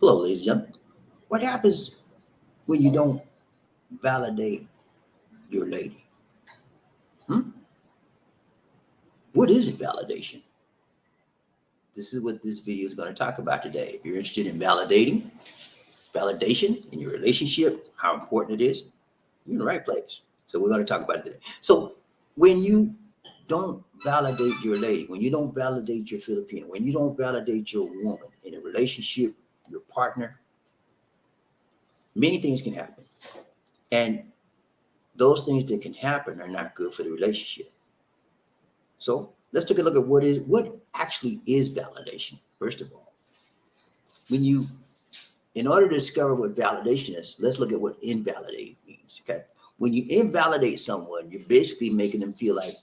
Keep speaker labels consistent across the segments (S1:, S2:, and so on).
S1: Hello, ladies and gentlemen. What happens when you don't validate your lady? Hmm? What is validation? This is what this video is going to talk about today. If you're interested in validation in your relationship, how important it is, you're in the right place. So we're going to talk about it today. So when you don't validate your lady, when you don't validate your Filipino, when you don't validate your woman in a relationship, your partner, many things can happen. And those things that can happen are not good for the relationship. So let's take a look at what actually is validation. First of all, in order to discover what validation is, let's look at what invalidate means. Okay, when you invalidate someone, you're basically making them feel like,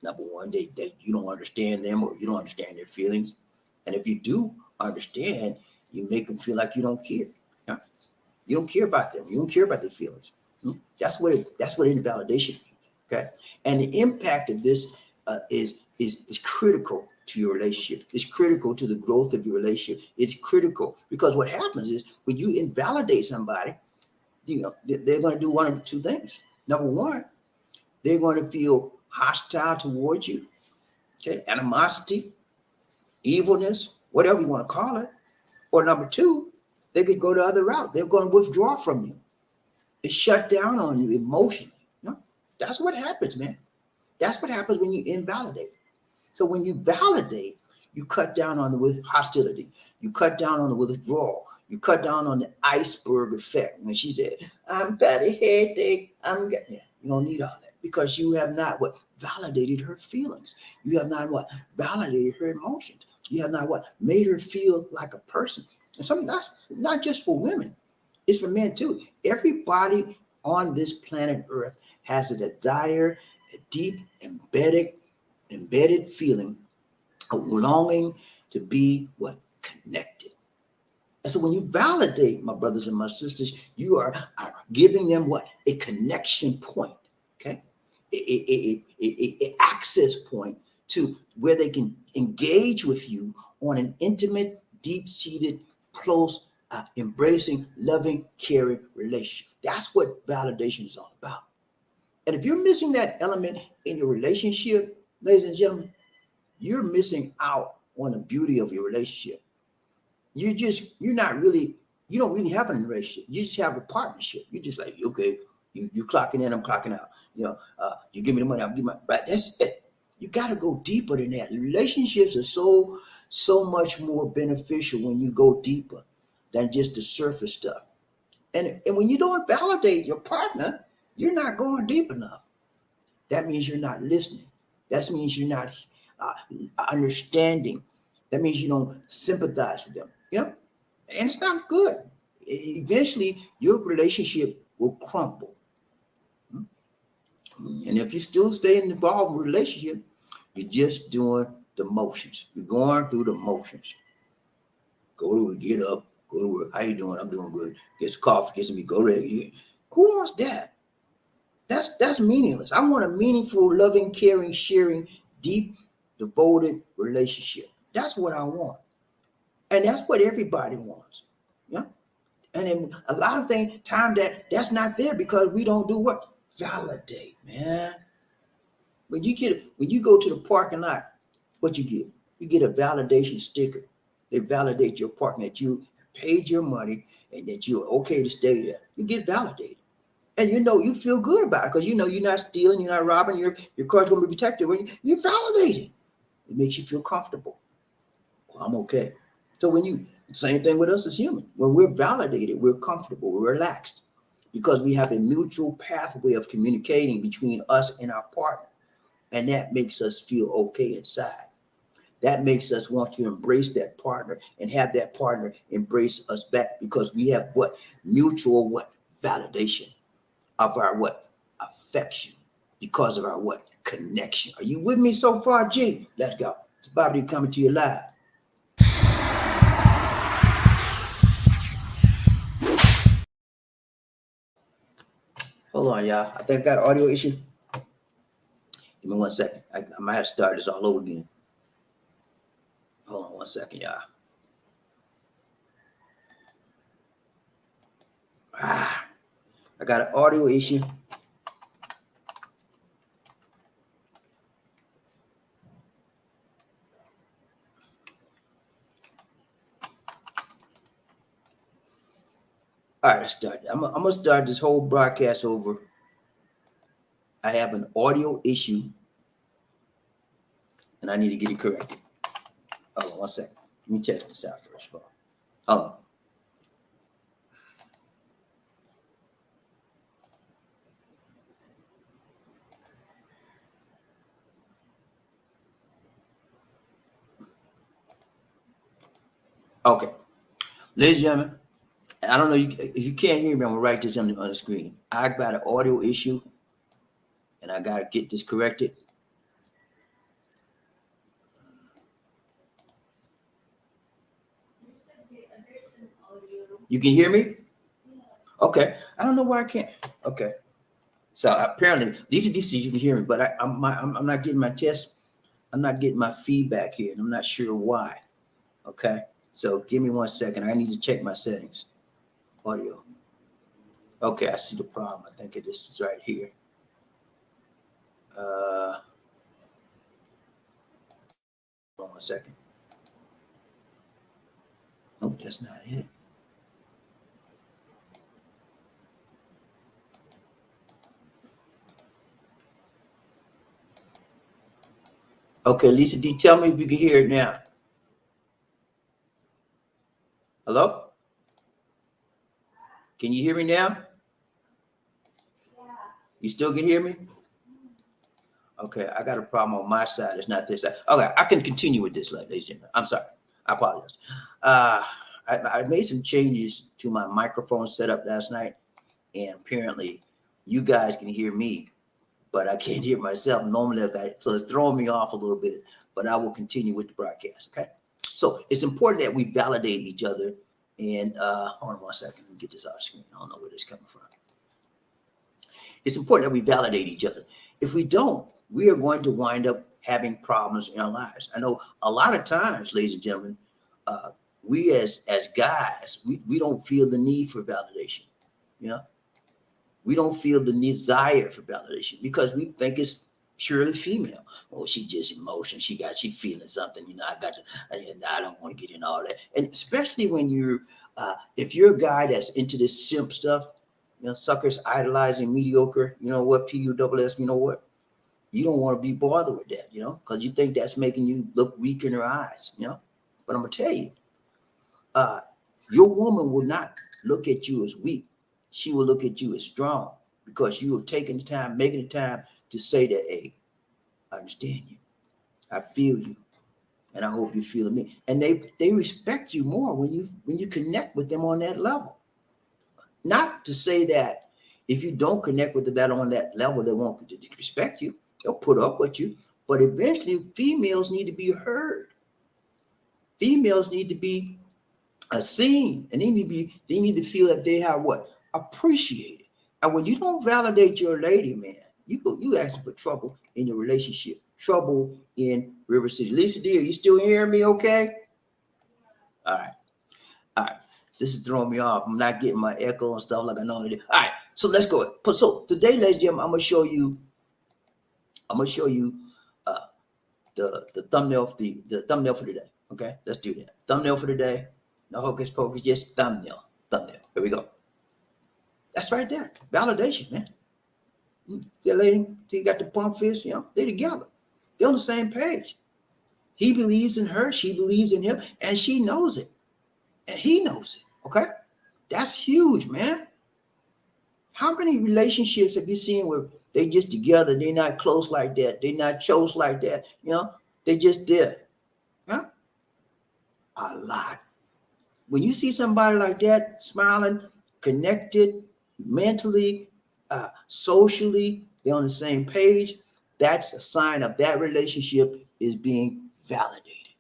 S1: number one, they you don't understand them or you don't understand their feelings, and if you do understand, you make them feel like you don't care. Yeah? You don't care about them. You don't care about their feelings. That's what invalidation means. Okay, and the impact of this is critical to your relationship. It's critical to the growth of your relationship. It's critical because what happens is when you invalidate somebody, they're going to do one of the two things. Number one, they're going to feel hostile towards you, okay, animosity, evilness, whatever you want to call it. Or number two, they could go the other route. They're going to withdraw from you. They shut down on you emotionally. No, that's what happens, man. That's what happens when you invalidate. So when you validate, you cut down on the hostility. You cut down on the withdrawal. You cut down on the iceberg effect. When she said, "I'm got a headache," you don't need all that because you have not validated her feelings. You have not validated her emotions. You have not made her feel like a person. And something that's not just for women, it's for men too. Everybody on this planet Earth has a desire, a deep embedded feeling of longing to be connected. And so when you validate, my brothers and my sisters, you are giving them a connection point, okay, a access point to where they can engage with you on an intimate, deep-seated, close, embracing, loving, caring relationship. That's what validation is all about. And if you're missing that element in your relationship, ladies and gentlemen, you're missing out on the beauty of your relationship. You don't really have a relationship. You just have a partnership. You're just like, okay, you clocking in, I'm clocking out. You give me the money, I'll give my, but that's it. You got to go deeper than that. Relationships are so much more beneficial when you go deeper than just the surface stuff. And when you don't validate your partner, you're not going deep enough. That means you're not listening. That means you're not uh, understanding. That means you don't sympathize with them. And it's not good. Eventually, your relationship will crumble. And if you still stay involved in a relationship, you're just doing the motions. You're going through the motions. Go to work, get up, go to work. How you doing? I'm doing good. Get some coffee, get some meat, go there. Who wants that? That's meaningless. I want a meaningful, loving, caring, sharing, deep, devoted relationship. That's what I want. And that's what everybody wants. Yeah. And then a lot of time that's not there because we don't do what? Validate, man. When you go to the parking lot, what you get? You get a validation sticker. They validate your parking that you paid your money and that you're okay to stay there. You get validated. And you feel good about it because you're not stealing, you're not robbing, your car's going to be protected. When you're validated, it makes you feel comfortable. Well, I'm okay. So same thing with us as humans. When we're validated, we're comfortable, we're relaxed because we have a mutual pathway of communicating between us and our partner. And that makes us feel okay inside. That makes us want to embrace that partner and have that partner embrace us back because we have mutual validation of our affection because of our connection. Are you with me so far, G? Let's go. It's BobbieD coming to you live. Hold on, y'all. I think I got an audio issue. Give me 1 second. I might have to start this all over again. Hold on 1 second, y'all. I got an audio issue. All right, let's start. I'm gonna start this whole broadcast over. I have an audio issue, and I need to get it corrected. Hold on 1 second. Let me check this out first of all. Hold on. Okay, ladies and gentlemen, I don't know if you can't hear me. I'm gonna write this on the screen. I got an audio issue, and I gotta get this corrected. You can hear me? Okay. I don't know why I can't. Okay. So apparently these are you can hear me, but I'm not getting my test. I'm not getting my feedback here, and I'm not sure why. Okay. So give me 1 second. I need to check my settings. Audio. Okay, I see the problem. I think this is right here. 1 second. Nope, that's not it. Okay, Lisa D, tell me if you can hear it now. Hello? Can you hear me now? You still can hear me? Okay, I got a problem on my side. It's not this side. Okay, I can continue with this, ladies and gentlemen. I'm sorry. I apologize. I made some changes to my microphone setup last night, and apparently you guys can hear me, but I can't hear myself normally. So it's throwing me off a little bit, but I will continue with the broadcast, okay? So it's important that we validate each other. And hold on 1 second, let me get this off screen. I don't know where this is coming from. It's important that we validate each other. If we don't, we are going to wind up having problems in our lives. I know a lot of times, ladies and gentlemen, we as guys, we don't feel the need for validation. You know, we don't feel the desire for validation because we think it's purely female. Oh, she just emotional. She feeling something. You know, I don't want to get in all that. And especially when you're, if you're a guy that's into this simp stuff, you know, suckers idolizing mediocre, you know what, PUSS, you know what? You don't want to be bothered with that, you know, because you think that's making you look weak in her eyes, you know. But I'm going to tell you, your woman will not look at you as weak. She will look at you as strong because you are taking the time, making the time to say that, hey, I understand you. I feel you. And I hope you're feeling me. And they respect you more when you connect with them on that level. Not to say that if you don't connect with that on that level, they won't respect you. They'll put up with you. But eventually, females need to be heard. Females need to be seen, and they need to feel that they have what? Appreciated. And when you don't validate your lady, man, you asking for trouble in your relationship, trouble in River City. Lisa D, are you still hearing me? Okay. All right. All right. This is throwing me off. I'm not getting my echo and stuff like I normally do. All right, so let's go. So today, ladies and gentlemen, I'm gonna show you the thumbnail, the thumbnail for today. Okay, let's do that. Thumbnail for today. No hocus pocus, just thumbnail. Thumbnail. Here we go. That's right there. Validation, man. See that lady? See, you got the pump fist, you know, they together. They're on the same page. He believes in her, she believes in him, and she knows it. And he knows it. Okay? That's huge, man. How many relationships have you seen where they just together, they're not close like that, they're not close like that, you know, they just did. Huh? A lot. When you see somebody like that, smiling, connected, mentally, socially, they're on the same page, that's a sign of that relationship is being validated.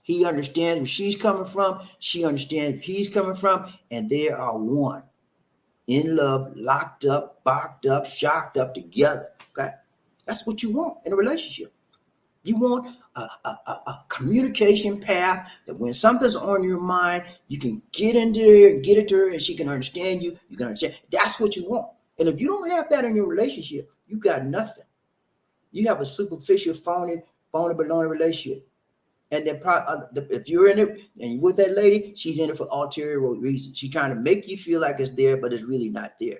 S1: He understands where she's coming from, she understands where he's coming from, and they are one. In love, locked up, barked up, shocked up together. Okay. That's what you want in a relationship. You want a communication path that when something's on your mind, you can get into there and get it to her and she can understand you. You can understand. That's what you want. And if you don't have that in your relationship, you got nothing. You have a superficial, phony baloney relationship. And then if you're in it and you're with that lady, she's in it for ulterior reasons. She's trying to make you feel like it's there, but it's really not there.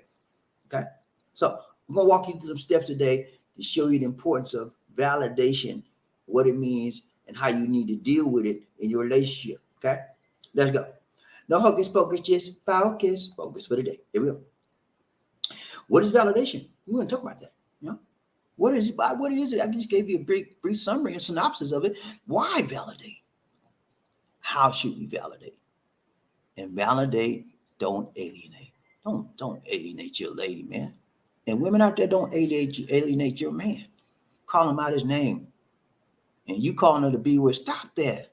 S1: Okay. So I'm going to walk you through some steps today to show you the importance of validation, what it means, and how you need to deal with it in your relationship. Okay. Let's go. No hocus pocus, just focus. Focus for the day. Here we go. What is validation? We're going to talk about that. You know? What is it? I just gave you a brief summary and synopsis of it. Why validate? How should we validate? And validate, don't alienate. Don't alienate your lady, man. And women out there, don't alienate your man. Call him out his name. And you calling her the B word. Stop that.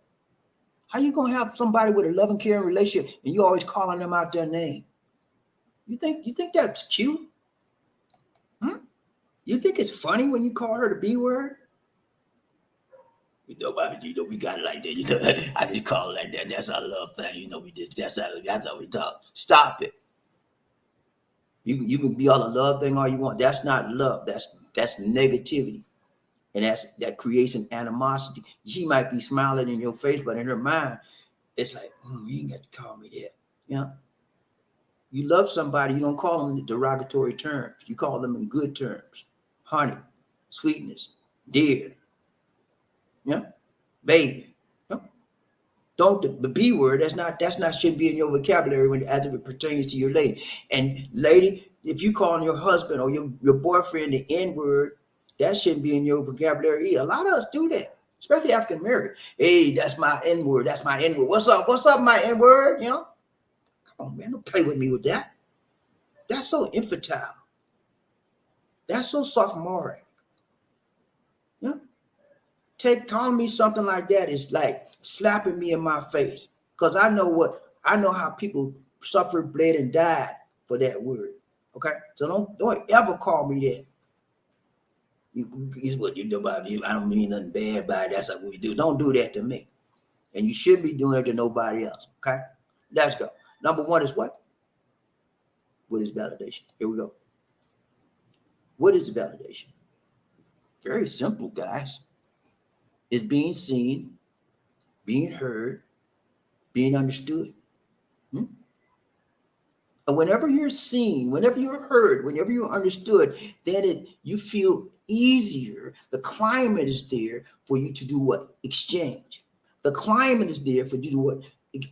S1: How you gonna have somebody with a loving, caring relationship and you always calling them out their name? You think that's cute? You think it's funny when you call her the B word? Bobby, we got it like that. I just call it like that. That's our love thing. That's how we talk. Stop it. You can be all the love thing all you want. That's not love. That's negativity. And that creates an animosity. She might be smiling in your face, but in her mind, it's like, you ain't got to call me that. You know? You love somebody, you don't call them in derogatory terms. You call them in good terms. Honey, sweetness, dear, yeah, baby. Yeah. Don't the B word, that's not shouldn't be in your vocabulary as it pertains to your lady. And lady, if you call your husband or your boyfriend the N word, that shouldn't be in your vocabulary either. A lot of us do that, especially African American. Hey, that's my N word. That's my N word. What's up, my N word? You know, come on, man, don't play with me with that. That's so infantile. That's so sophomoric. Yeah. Calling me something like that is like slapping me in my face. Because I know how people suffered, bled, and died for that word. Okay? So don't ever call me that. What you know about you. I don't mean nothing bad by it. That's what we do. Don't do that to me. And you shouldn't be doing it to nobody else. Okay? Let's go. Number one is what? What is validation? Here we go. What is validation? Very simple, guys. It's being seen, being heard, being understood. And whenever you're seen, whenever you're heard, whenever you're understood, then you feel easier. The climate is there for you to do what? Exchange. The climate is there for you to do what?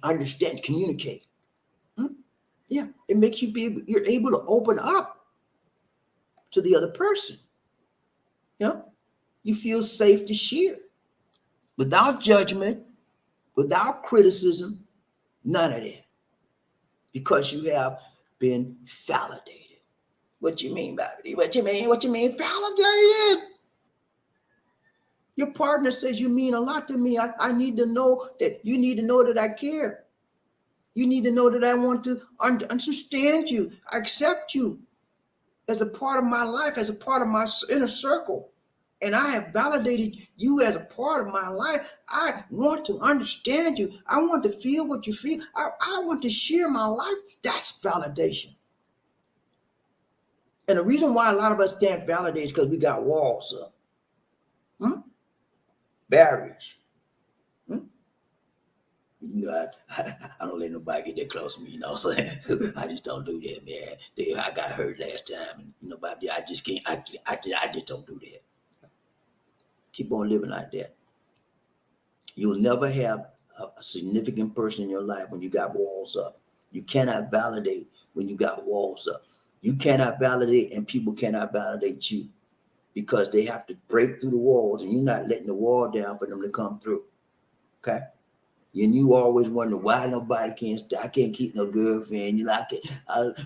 S1: Understand, communicate. Yeah, it makes you're able to open up to the other person. Yeah, you feel safe to share without judgment, without criticism, none of that, because you have been validated. What you mean, Bobby? What you mean, validated? Your partner says you mean a lot to me. I need to know that you need to know that I care. You need to know that I want to understand you. I accept you as a part of my life, as a part of my inner circle. And I have validated you as a part of my life. I want to understand you. I want to feel what you feel. I want to share my life. That's validation. And the reason why a lot of us can't validate is because we got walls up. Barriers. I don't let nobody get that close to me, so I just don't do that, man. I got hurt last time, and I just can't, I just don't do that. Keep on living like that. You'll never have a significant person in your life when you got walls up. You cannot validate when you got walls up. You cannot validate, and people cannot validate you because they have to break through the walls, and you're not letting the wall down for them to come through. Okay? And you always wonder why I can't keep no girlfriend.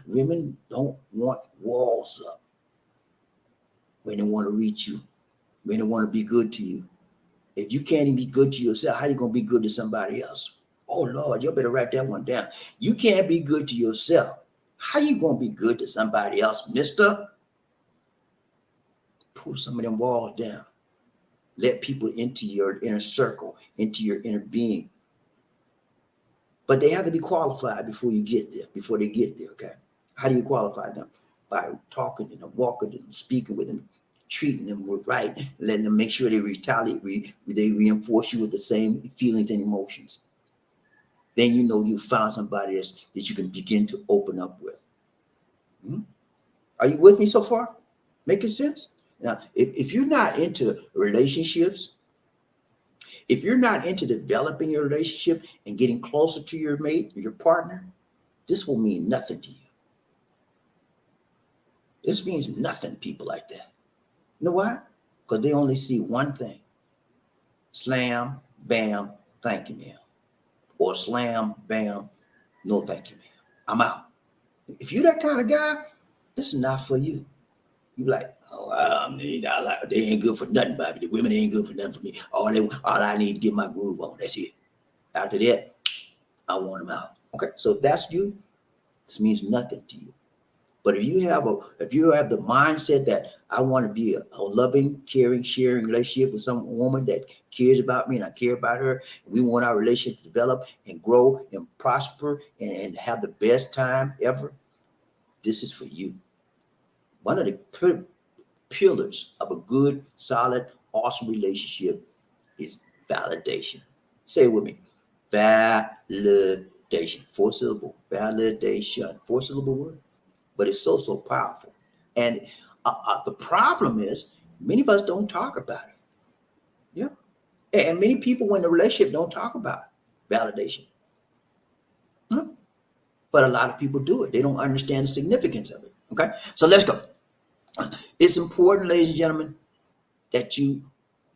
S1: Women don't want walls up when they want to reach you, when they want to be good to you. If you can't even be good to yourself, how you going to be good to somebody else? Oh, Lord, you better write that one down. You can't be good to yourself. How you going to be good to somebody else, mister? Pull some of them walls down. Let people into your inner circle, into your inner being. But they have to be qualified before you get there, before they get there, okay? How do you qualify them? By talking to them, walking to them, speaking with them, treating them right, letting them make sure they retaliate, they reinforce you with the same feelings and emotions. Then you know you found somebody else that you can begin to open up with. Hmm? Are you with me so far? Making sense? Now, if you're not into relationships, if you're not into developing your relationship and getting closer to your mate, your partner, this will mean nothing to you. This means nothing to people like that. You know why? Because they only see one thing. Slam, bam, thank you, ma'am. Or slam, bam, no thank you, ma'am. I'm out. If you're that kind of guy, this is not for you. You be like, oh, they ain't good for nothing, Bobby. The women ain't good for nothing for me. All I need to get my groove on. That's it. After that, I want them out. Okay, so if that's you, this means nothing to you. But if you have the mindset that I want to be a loving, caring, sharing relationship with some woman that cares about me and I care about her, and we want our relationship to develop and grow and prosper and have the best time ever, this is for you. One of the pillars of a good, solid, awesome relationship is validation. Say it with me. Validation. 4 syllable. Validation. 4 syllable word. But it's so powerful. And the problem is many of us don't talk about it. Yeah. And many people in the relationship don't talk about validation. Huh? But a lot of people do it. They don't understand the significance of it. Okay. So let's go. It's important, ladies and gentlemen, that you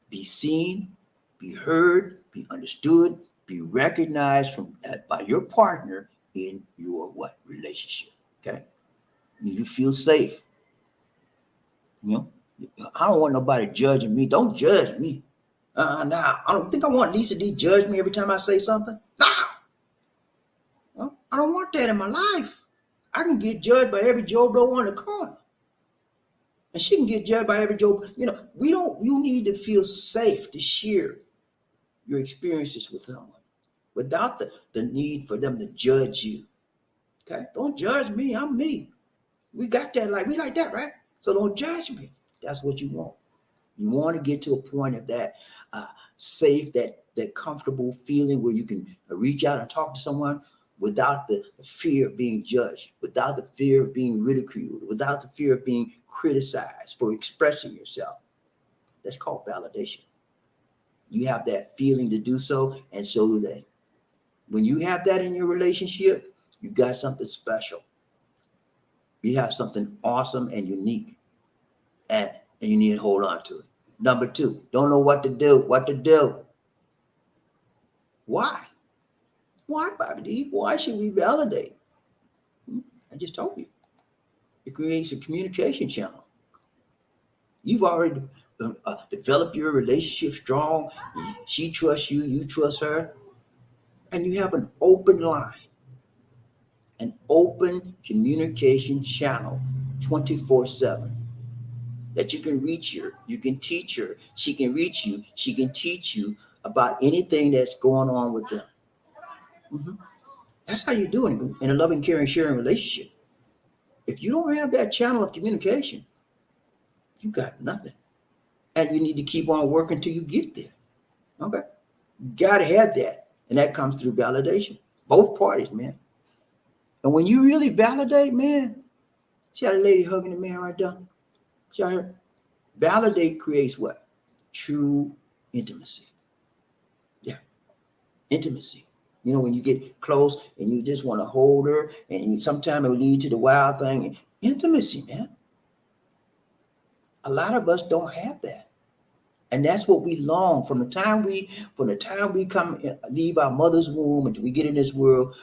S1: be seen, be heard, be understood, be recognized by your partner in your what relationship. Okay. You feel safe. You know, I don't want nobody judging me. Don't judge me. Nah, I don't think I want Lisa D judge me every time I say something. Nah, well, I don't want that in my life. I can get judged by every Joe Blow on the corner, and she can get judged by every Joe. You know, we don't. You need to feel safe to share your experiences with someone without the need for them to judge you. Okay, don't judge me. I'm me. We got that we like that, right? So don't judge me. That's what you want. You want to get to a point of that safe, that comfortable feeling where you can reach out and talk to someone without the fear of being judged, without the fear of being ridiculed, without the fear of being criticized for expressing yourself. That's called validation. You have that feeling to do so, and so do they. When you have that in your relationship, you got something special. You have something awesome and unique, and you need to hold on to it. Number 2, don't know what to do. What to do? Why? Why, BobbieD? Why should we validate? I just told you. It creates a communication channel. You've already developed your relationship strong. She trusts you, you trust her, and you have an open line, an open communication channel 24/7 that you can reach her, you can teach her, she can reach you, she can teach you about anything that's going on with them. Mhm. That's how you do it in a loving, caring, sharing relationship. If you don't have that channel of communication, you got nothing. And you need to keep on working till you get there. Okay? You gotta have that. And that comes through validation. Both parties, man. And when you really validate, man, see how the lady hugging the man right there? See how her? Validate creates what? True intimacy. Yeah, intimacy. You know, when you get close and you just want to hold her, and sometimes it will lead to the wild thing. Intimacy, man. A lot of us don't have that. And that's what we long from the time we come leave our mother's womb until we get in this world.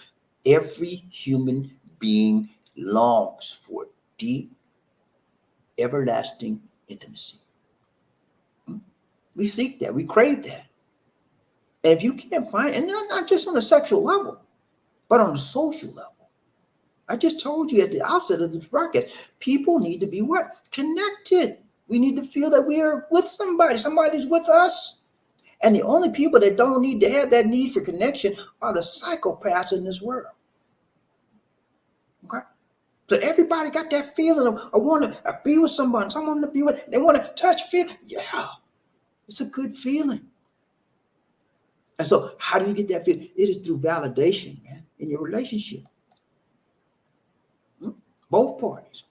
S1: Every human being longs for deep, everlasting intimacy. We seek that. We crave that. And if you can't find, and not just on a sexual level, but on a social level. I just told you at the outset of this broadcast, people need to be what? Connected We need to feel that we are with somebody. Somebody's with us. And the only people that don't need to have that need for connection are the psychopaths in this world. Okay? So everybody got that feeling of, I want to be with someone to be with. They want to touch, feel. Yeah, it's a good feeling. And so how do you get that feeling? It is through validation, man, in your relationship. Both parties.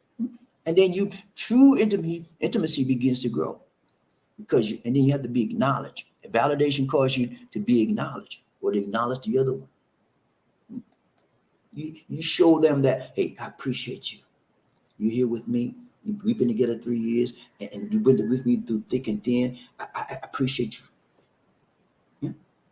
S1: And then true intimacy begins to grow. And then you have to be acknowledged. Validation causes you to be acknowledged or to acknowledge the other one. You show them that, hey, I appreciate you. You're here with me. We've been together 3 years, and you've been with me through thick and thin. I appreciate you. Yeah?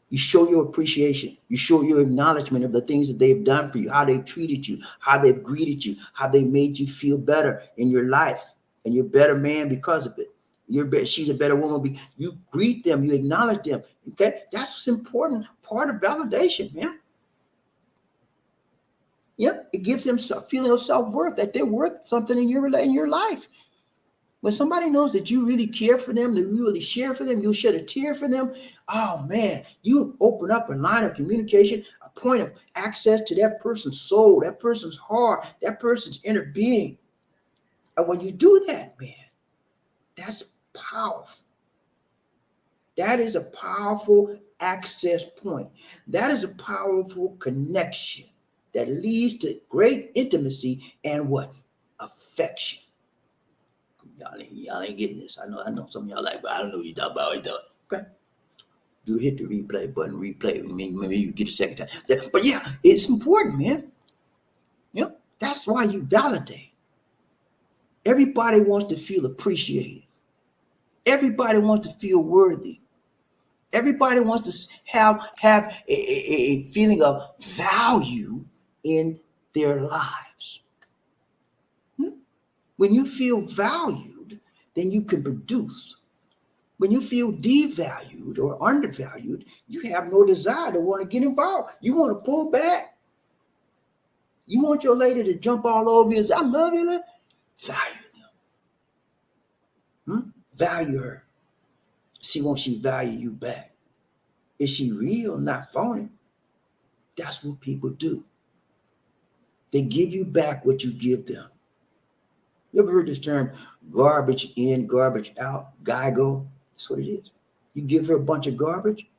S1: You show your appreciation. You show your acknowledgement of the things that they've done for you, how they've treated you, how they've greeted you, how they made you feel better in your life, and you're a better man because of it. She's a better woman. You greet them. You acknowledge them. Okay, that's an important part of validation, man. Yeah, it gives them a feeling of self-worth, that they're worth something in your life. When somebody knows that you really care for them, that you really share for them, you'll shed a tear for them. Oh man, you open up a line of communication, a point of access to that person's soul, that person's heart, that person's inner being. And when you do that, man, that's powerful. That is a powerful access point. That is a powerful connection that leads to great intimacy and what? Affection. Y'all ain't getting this. I know some of y'all like, but I don't know what you're talking about. Okay. You hit the replay button, replay. Maybe you get a second time. But yeah, it's important, man. Yeah, that's why you validate. Everybody wants to feel appreciated. Everybody wants to feel worthy. Everybody wants to have a feeling of value in their lives. When you feel valued, then you can produce. When you feel devalued or undervalued, you have no desire to want to get involved. You want to pull back. You want your lady to jump all over you and say, I love you. Value them. Value her. See, won't she value you back? Is she real, not phony? That's what people do. They give you back what you give them. You ever heard this term, garbage in, garbage out, GIGO? That's what it is. You give her a bunch of garbage,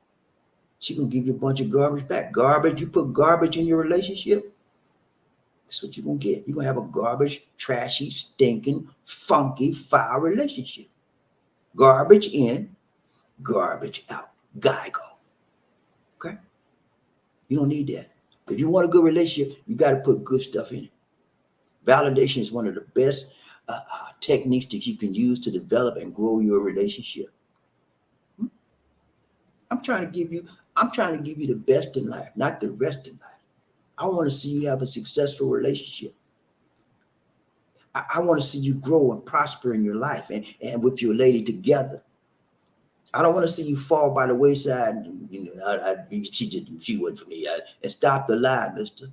S1: she gonna give you a bunch of garbage back. Garbage, you put garbage in your relationship, that's what you're gonna get. You're gonna have a garbage, trashy, stinking, funky, foul relationship. Garbage in, garbage out, GIGO. Okay? You don't need that. If you want a good relationship, you got to put good stuff in it. Validation is one of the best techniques that you can use to develop and grow your relationship. I'm trying to give you the best in life, not the rest in life. I want to see you have a successful relationship. I want to see you grow and prosper in your life and with your lady together. I don't want to see you fall by the wayside. She wasn't for me. And stop the lie, mister.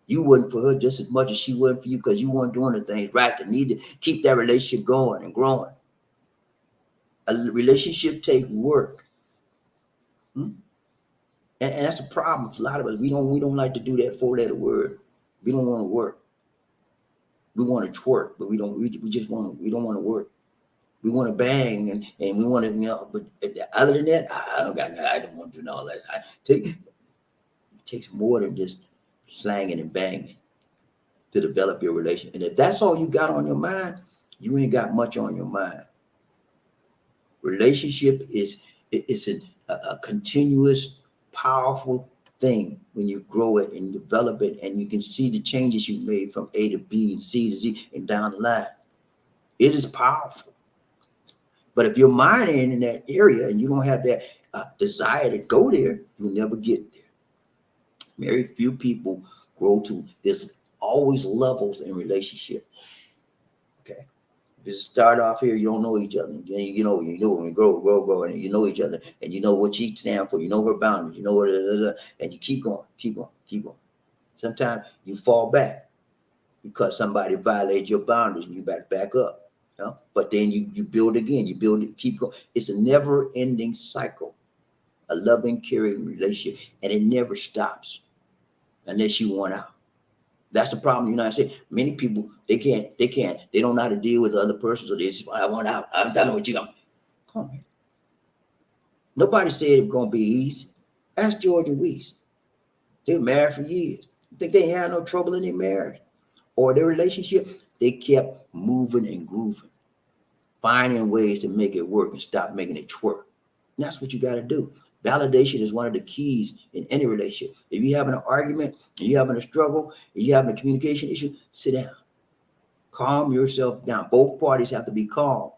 S1: You wasn't for her just as much as she wasn't for you because you weren't doing the things right that need to keep that relationship going and growing. A relationship takes work. And that's a problem with a lot of us. We don't like to do that 4-letter word. We don't want to work. We want to twerk, but we don't want to work. We want to bang and we want to, but other than that, I don't want to do all that. It takes more than just slanging and banging to develop your relationship. And if that's all you got on your mind, you ain't got much on your mind. Relationship is a continuous, powerful thing when you grow it and develop it, and you can see the changes you made from A to B and C to Z and down the line. It is powerful. But if your mind ain't in that area and you don't have that desire to go there, you'll never get there. Very few people grow to this. Always levels in relationship. Okay. Just start off here, you don't know each other. You know when you grow, and you know each other, and you know what she stands for, you know her boundaries, you know what, and you keep going. Sometimes you fall back because somebody violated your boundaries and you better back up. You know? But then you build again, you build it, keep going. It's a never ending cycle, a loving, caring relationship, and it never stops unless you want out. That's the problem in the United States. Many people, they don't know how to deal with the other person, so they just, I want out. I'm done with you. Come on, man. Nobody said it was going to be easy. Ask George and Weiss. They were married for years. You think they ain't had no trouble in their marriage or their relationship? They kept moving and grooving, finding ways to make it work and stop making it twerk. And that's what you got to do. Validation is one of the keys in any relationship. If you're having an argument, and you're having a struggle, and you're having a communication issue, sit down. Calm yourself down. Both parties have to be calm,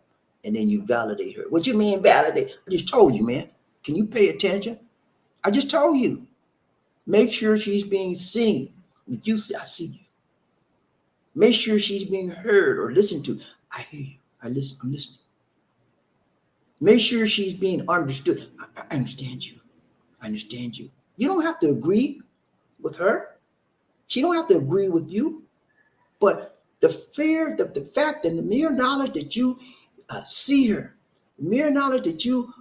S1: and then you validate her. What you mean validate? I just told you, man. Can you pay attention? I just told you. Make sure she's being seen. If you see, I see you. Make sure she's being heard or listened to. I hear you. I'm listening. Make sure she's being understood. I understand you. I understand you. You don't have to agree with her. She don't have to agree with you. But the fact and the mere knowledge that you see her, the mere knowledge that you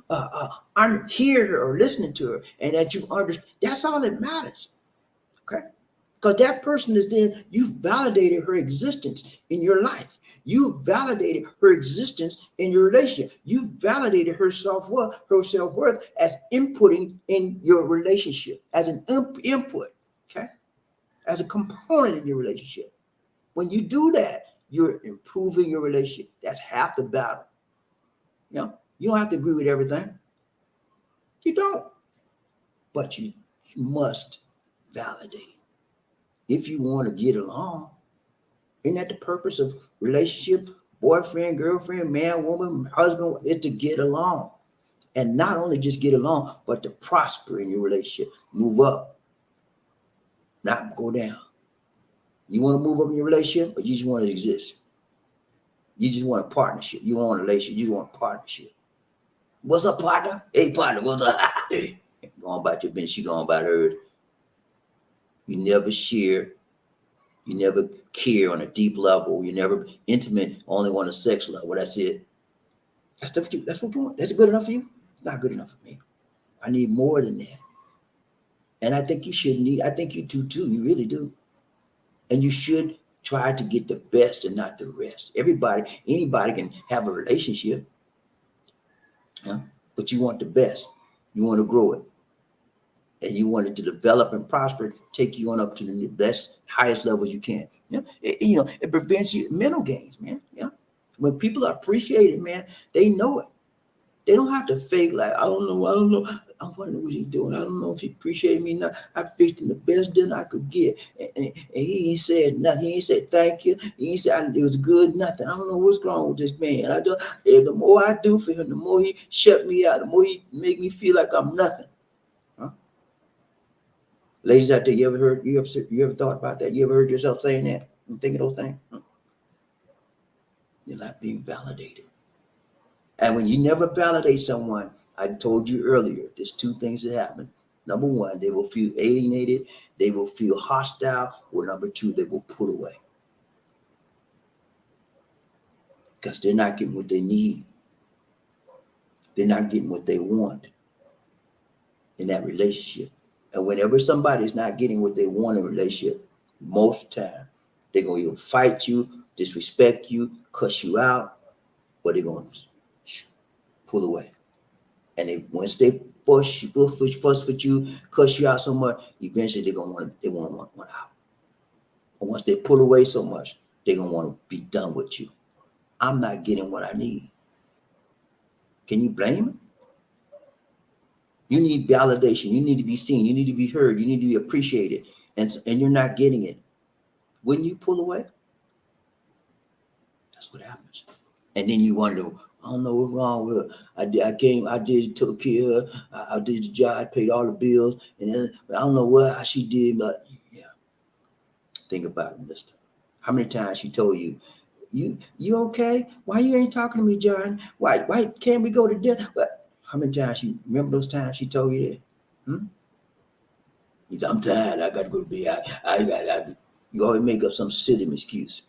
S1: hear her or listening to her, and that you understand, that's all that matters. Okay? Because that person is then, you validated her existence in your life. You validated her existence in your relationship. You validated her self-worth as inputting in your relationship, as an input, okay? As a component in your relationship. When you do that, you're improving your relationship. That's half the battle. You know, you don't have to agree with everything. You don't. But you must validate. If you want to get along, isn't that the purpose of relationship? Boyfriend, girlfriend, man, woman, husband, is to get along. And not only just get along, but to prosper in your relationship. Move up, not go down. You want to move up in your relationship, or you just want to exist? You just want a partnership. You want a relationship. You want a partnership. What's up, partner? Hey, partner, what's up? Going about your business, she going about hers. You never share. You never care on a deep level. You're never intimate, only on a sex level. That's it. That's what you want. That's good enough for you? Not good enough for me. I need more than that. And I think you should need, I think you do too. You really do. And you should try to get the best and not the rest. Anybody can have a relationship, but you want the best. You want to grow it. And you want it to develop and prosper, take you on up to the best, highest level you can. It prevents you mental gains, man. When people are appreciated, man, they know it. They don't have to fake like, I don't know. I wonder what he's doing. I don't know if he appreciated me now. I fixed him the best dinner I could get. And he ain't said nothing. He ain't said thank you. He ain't said it was good, nothing. I don't know what's wrong with this man. The more I do for him, the more he shut me out, the more he make me feel like I'm nothing. Ladies out there, you ever thought about that? You ever heard yourself saying that and thinking those things? You're not being validated. And when you never validate someone, I told you earlier, there's two things that happen. Number one, they will feel alienated. They will feel hostile. Or number two, they will pull away. Because they're not getting what they need. They're not getting what they want in that relationship. And whenever somebody's not getting what they want in a relationship, most of the time, they're going to either fight you, disrespect you, cuss you out, or they're going to pull away. And once they fuss with you, cuss you out so much, eventually they want out. And once they pull away so much, they're going to want to be done with you. I'm not getting what I need. Can you blame them? You need validation. You need to be seen. You need to be heard. You need to be appreciated. And you're not getting it. When you pull away, that's what happens. And then you wonder, I don't know what's wrong with her. Took care of her. I did the job, I paid all the bills. And then, I don't know what she did, but yeah. Think about it, mister. How many times she told you, you okay? Why you ain't talking to me, John? Why can't we go to dinner? But how many times you remember those times she told you that? He said, I'm tired. I got to go to bed. You always make up some silly excuse.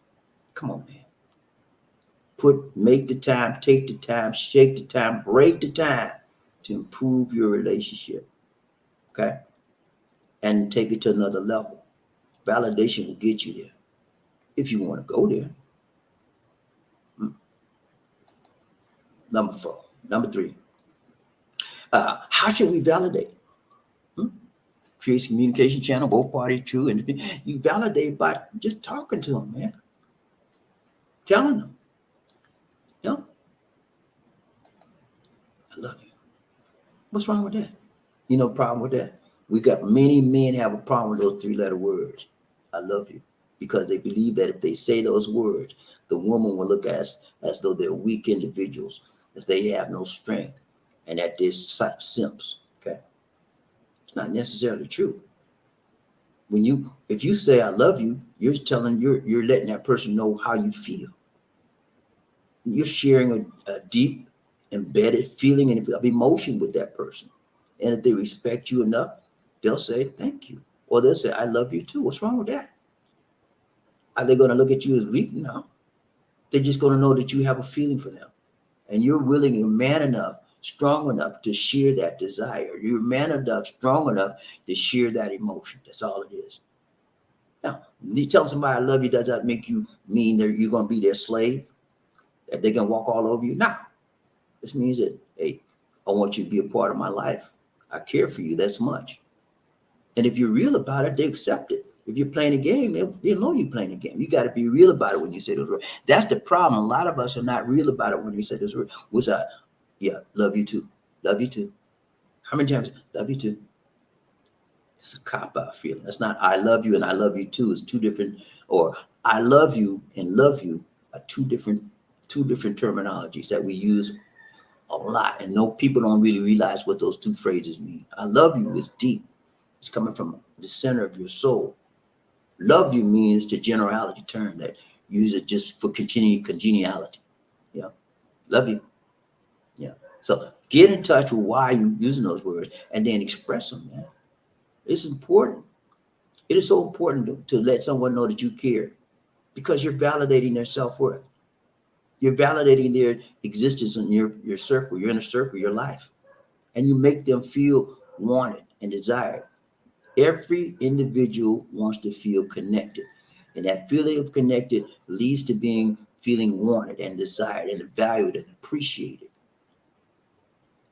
S1: Come on, man. Make the time, take the time, shake the time, break the time to improve your relationship. Okay. And take it to another level. Validation will get you there if you want to go there. Number 4. Number 3. How should we validate? Creates communication channel, both parties true, and you validate by just talking to them, man. Telling them, you know, I love you. What's wrong with that? You know, problem with that? We got many men have a problem with those 3-letter words. I love you. Because they believe that if they say those words, the woman will look as though they're weak individuals, as they have no strength, and that they're simps. Okay. It's not necessarily true. If you say I love you, you're letting that person know how you feel. You're sharing a deep, embedded feeling and of emotion with that person. And if they respect you enough, they'll say thank you. Or they'll say, I love you too. What's wrong with that? Are they going to look at you as weak? No. They're just going to know that you have a feeling for them. And you're willing and man enough, strong enough to share that desire. You're man enough, strong enough to share that emotion. That's all it is. Now, you tell somebody I love you, does that make you mean that you're going to be their slave? That they can walk all over you? No. This means that, hey, I want you to be a part of my life. I care for you that much. And if you're real about it, they accept it. If you're playing a game, they'll know you're playing a game. You got to be real about it when you say those words. That's the problem. A lot of us are not real about it when we say those words. What's that? Yeah, love you too. Love you too. How many times? Love you too. It's a cop-out feeling. That's not I love you and I love you too. It's two different, or I love you and love you are two different terminologies that we use a lot. And no, people don't really realize what those two phrases mean. I love you is deep. It's coming from the center of your soul. Love you means the generality term that use it just for congeniality. Yeah. Love you. Yeah. So get in touch with why you're using those words and then express them, man. It's important. It is so important to let someone know that you care because you're validating their self-worth. You're validating their existence in your circle, your inner circle, your life. And you make them feel wanted and desired. Every individual wants to feel connected. And that feeling of connected leads to feeling wanted and desired and valued and appreciated.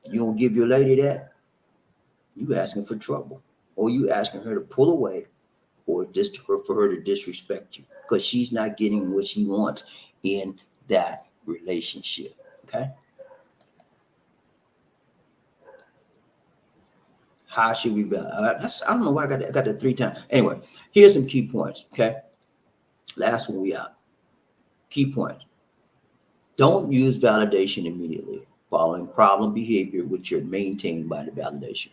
S1: You don't give your lady that, you asking for trouble. Or you asking her to pull away or just for her to disrespect you because she's not getting what she wants in that relationship. Okay. How should we be? I don't know why I got that 3 times. Anyway, here's some key points. Okay. Last one we out. Key points. Don't use validation immediately following problem behavior, which are maintained by the validation.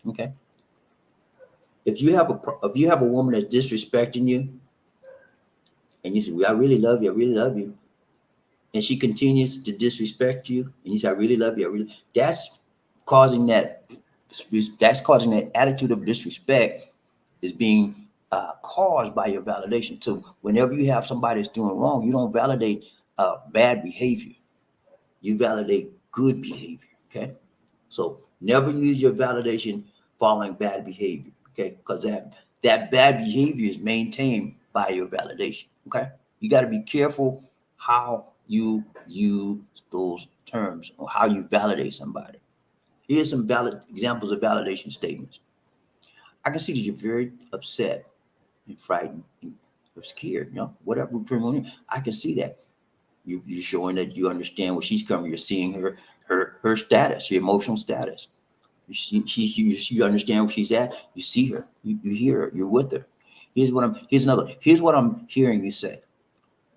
S1: Okay. If you have a woman that's disrespecting you, and you say, well, I really love you, I really love you, and she continues to disrespect you, and you say, I really love you, that's causing that attitude of disrespect is being caused by your validation. So whenever you have somebody that's doing wrong, you don't validate bad behavior. You validate good behavior. Okay. So never use your validation following bad behavior. Okay. Because that bad behavior is maintained by your validation. Okay. You got to be careful how you use those terms or how you validate somebody. Here's some valid examples of validation statements. I can see that you're very upset and frightened or scared, whatever. I can see that. You're showing that you understand where she's coming. You're seeing her status, your emotional status. You understand where she's at. You see her. You hear her. You're with her. Here's what I'm hearing you say.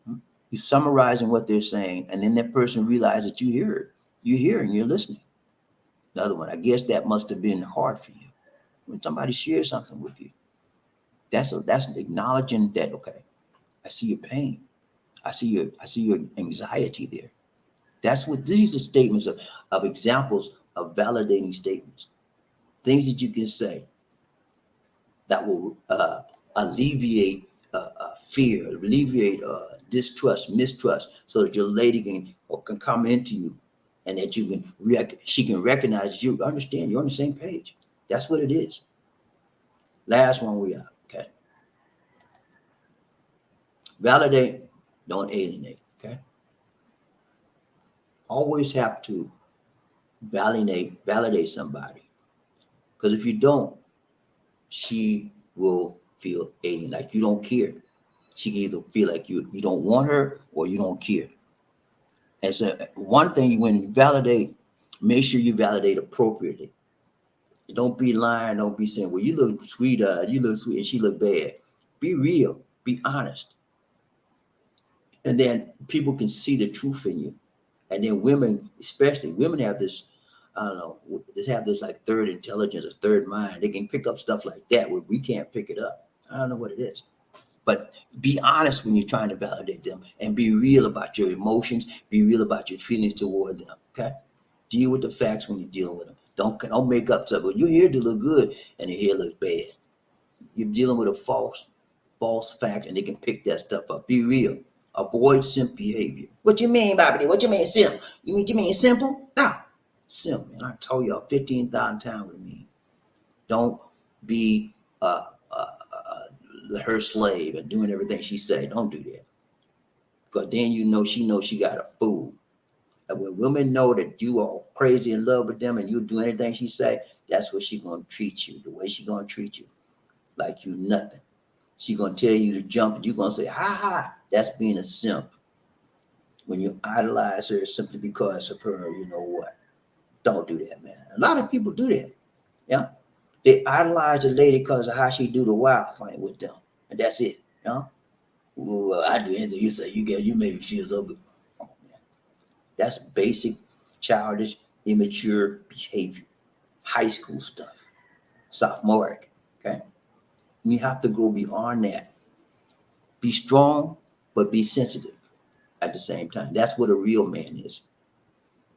S1: You're summarizing what they're saying, and then that person realizes that you hear it. You're hearing. You're listening. The other one, I guess that must have been hard for you when somebody shares something with you. That's acknowledging that. Okay, I see your pain. I see your anxiety there. These are statements of examples of validating statements. Things that you can say that will alleviate fear, alleviate distrust, mistrust, so that your lady can come into you, and that you can she can recognize you, understand you're on the same page. That's what it is. Last one we have. Okay. Validate, don't alienate. Okay. Always have to validate somebody, because if you don't, she will feel alien, like you don't care. She can either feel like you don't want her or you don't care. And so one thing, when you validate, make sure you validate appropriately. Don't be lying. Don't be saying, well, you look sweet, you look sweet, and she look bad. Be real. Be honest. And then people can see the truth in you. And then women, especially women, have this, I don't know, have this like third intelligence or third mind. They can pick up stuff like that where we can't pick it up. I don't know what it is. But be honest when you're trying to validate them, and be real about your emotions. Be real about your feelings toward them. Okay? Deal with the facts when you're dealing with them. Don't make up stuff. Well, your hair do look good and your hair looks bad. You're dealing with a false fact, and they can pick that stuff up. Be real. Avoid simp behavior. What you mean, BobbieD? What you mean simp? You mean simple? No. Simp, man. I told y'all 15,000 times what it means. Don't be her slave and doing everything she said. Don't do that. Because then she knows she got a fool. And when women know that you are crazy in love with them and you do anything she say, that's what she gonna treat you. The way she gonna treat you, like you nothing. She gonna tell you to jump, and you gonna say, ha ha. That's being a simp. When you idolize her simply because of her, you know what? Don't do that, man. A lot of people do that. Yeah. They idolize a lady because of how she do the wild thing with them. And that's it. Yeah. Well, I do anything you say. You make me feel so good. Oh, man. That's basic, childish, immature behavior. High school stuff. Sophomoric. Okay. You have to go beyond that. Be strong, but be sensitive at the same time. That's what a real man is.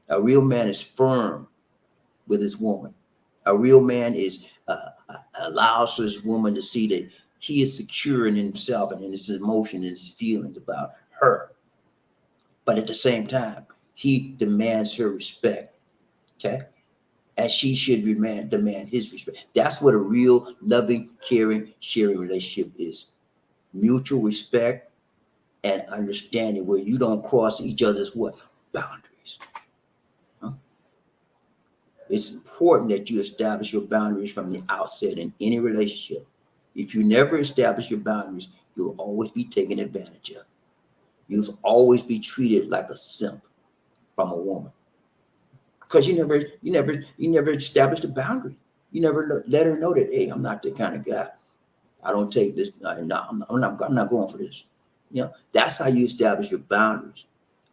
S1: A real man is firm with his woman. A real man is allows his woman to see that he is secure in himself and in his emotion and his feelings about her. But at the same time, he demands her respect. Okay. And she should demand his respect. That's what a real loving, caring, sharing relationship is. Mutual respect and understanding, where you don't cross each other's what? Boundaries. Huh? It's important that you establish your boundaries from the outset in any relationship. If you never establish your boundaries, you'll always be taken advantage of. You'll always be treated like a simp from a woman, because you never established a boundary. You never let her know that, hey, I'm not the kind of guy. I don't take this. No, I'm not going for this. That's how you establish your boundaries.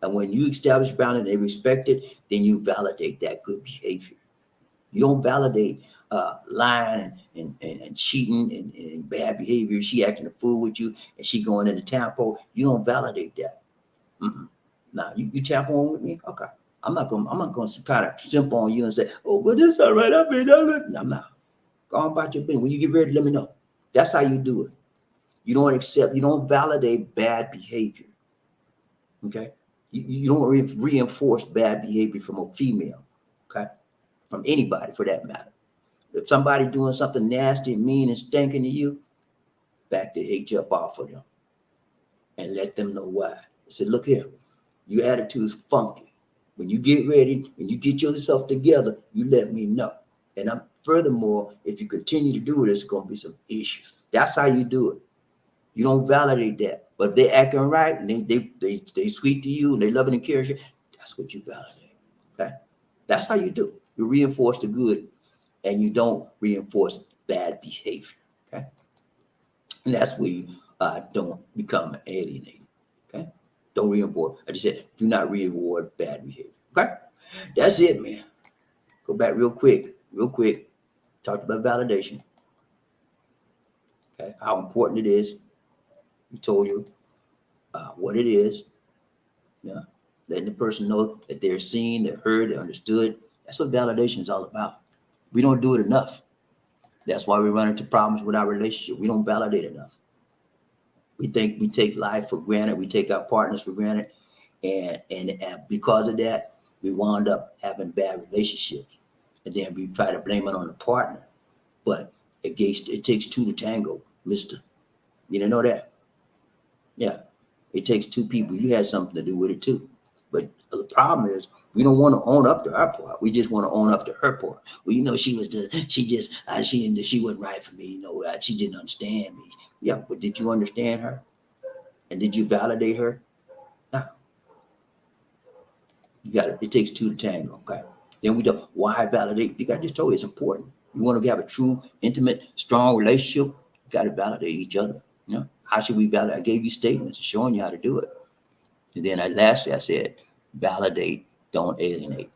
S1: And when you establish boundaries and they respect it, then you validate that good behavior. You don't validate lying and cheating and bad behavior. She acting a fool with you and she going in the tempo. You don't validate that. Now you tap on with me, okay? I'm not going to kind of simp on you and say, oh, but this all right. I'm not. Go on about your business. When you get ready, let me know. That's how you do it. You don't validate bad behavior. Okay? You don't reinforce bad behavior from a female. Okay? From anybody for that matter. If somebody doing something nasty and mean and stinking to you, back the H up off of them and let them know why. I said, look here, your attitude is funky. When you get ready and you get yourself together, you let me know. And furthermore, if you continue to do it, it's going to be some issues. That's how you do it. You don't validate that. But if they're acting right and they sweet to you and they loving and caring, that's what you validate. Okay? That's how you do it. You reinforce the good and you don't reinforce bad behavior. Okay? And that's where you don't become alienated. Okay? Don't reinforce. I just said, do not reward bad behavior. Okay? That's it, man. Go back real quick. Talked about validation. Okay? How important it is. We told you what it is. Yeah. Letting the person know that they're seen, they're heard, they're understood. That's what validation is all about. We don't do it enough. That's why we run into problems with our relationship. We don't validate enough. We think we take life for granted. We take our partners for granted. And because of that, we wound up having bad relationships. And then we try to blame it on the partner. But it takes two to tango, mister. You didn't know that? Yeah. It takes two people. You had something to do with it too. But the problem is we don't want to own up to our part. We just want to own up to her part. Well, she wasn't right for me. She didn't understand me. Yeah, but did you understand her? And did you validate her? No. It takes two to tango, okay? Then we talk, why validate? I just told you it's important. You want to have a true, intimate, strong relationship, you got to validate each other. How should we validate? I gave you statements showing you how to do it. And then lastly, I said, validate, don't alienate.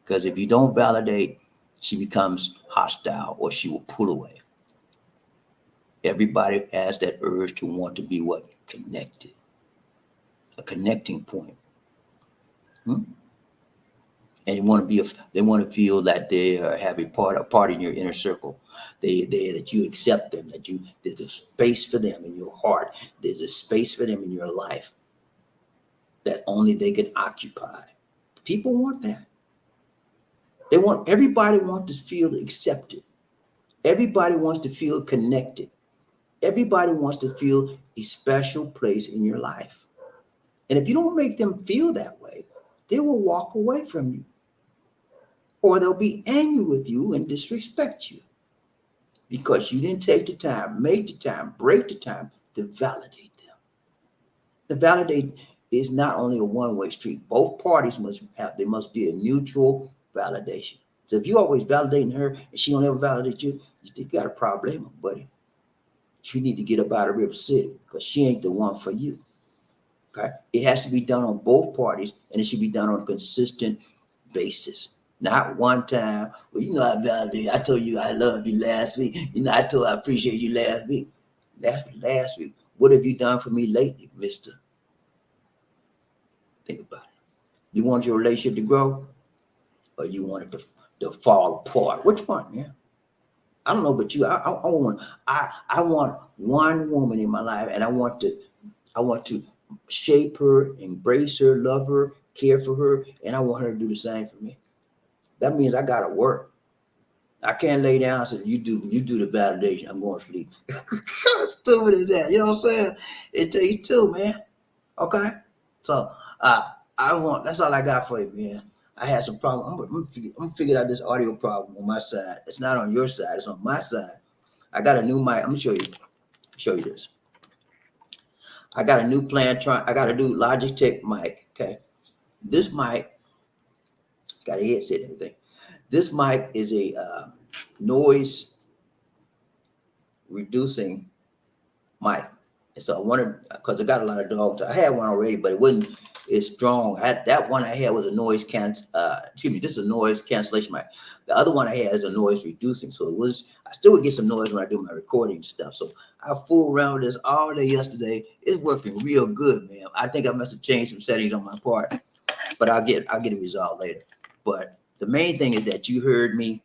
S1: Because if you don't validate, she becomes hostile or she will pull away. Everybody has that urge to want to be what? Connected. A connecting point. And they want to feel that they have a part in your inner circle. That you accept them, there's a space for them in your heart. There's a space for them in your life that only they can occupy. People want that. Everybody wants to feel accepted. Everybody wants to feel connected. Everybody wants to feel a special place in your life. And if you don't make them feel that way, they will walk away from you. Or they'll be angry with you and disrespect you because you didn't take the time, make the time, break the time to validate them. The validate is not only a one-way street. Both parties there must be a mutual validation. So if you always validating her and she don't ever validate you, you got a problem, buddy. You need to get up out of River City because she ain't the one for you. Okay? It has to be done on both parties, and it should be done on a consistent basis. Not one time. Well, I validate. I told you I love you last week. I told I appreciate you last week. Last week. What have you done for me lately, mister? Think about it. You want your relationship to grow, or you want it to fall apart? Which one, man? I don't know, but you. I want one woman in my life, and I want to shape her, embrace her, love her, care for her, and I want her to do the same for me. That means I gotta work. I can't lay down and say, you do the validation. I'm going to sleep. How stupid is that? You know what I'm saying? It takes two, man. Okay? So that's all I got for you, man. I had some problem. I'm figuring out this audio problem on my side. It's not on your side, it's on my side. I got a new mic. I'm gonna show you this. I got a new plan. I got a new Logitech mic. Okay. This mic, it's got a headset and everything. This mic is a noise reducing mic. And so I wanted, because I got a lot of dogs. I had one already, but it wasn't as strong. That one I had was a noise this is a noise cancellation mic. The other one I had is a noise reducing. So I still would get some noise when I do my recording stuff. So I fooled around with this all day yesterday. It's working real good, man. I think I must have changed some settings on my part, but I'll get it resolved later. But the main thing is that you heard me.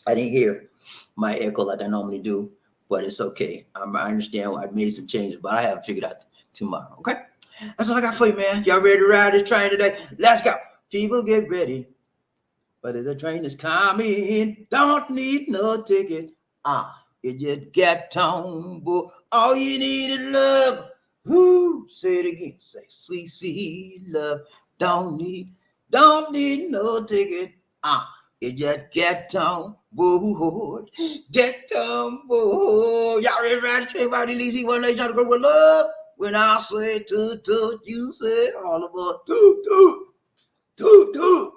S1: I didn't hear my echo like I normally do, but it's okay. I understand I made some changes, but I haven't figured out tomorrow. Okay, that's all I got for you, man. Y'all ready to ride this train today? Let's go. People, get ready. But the train is coming. Don't need no ticket. You just get on board. All you need is love. Woo, say it again. Say sweet, sweet love. Don't need no ticket. You just get on board. Get on board. Y'all ready to ride the train about the easy one day? Trying to go with love. When I say toot toot, you say all aboard. Toot toot. Toot toot.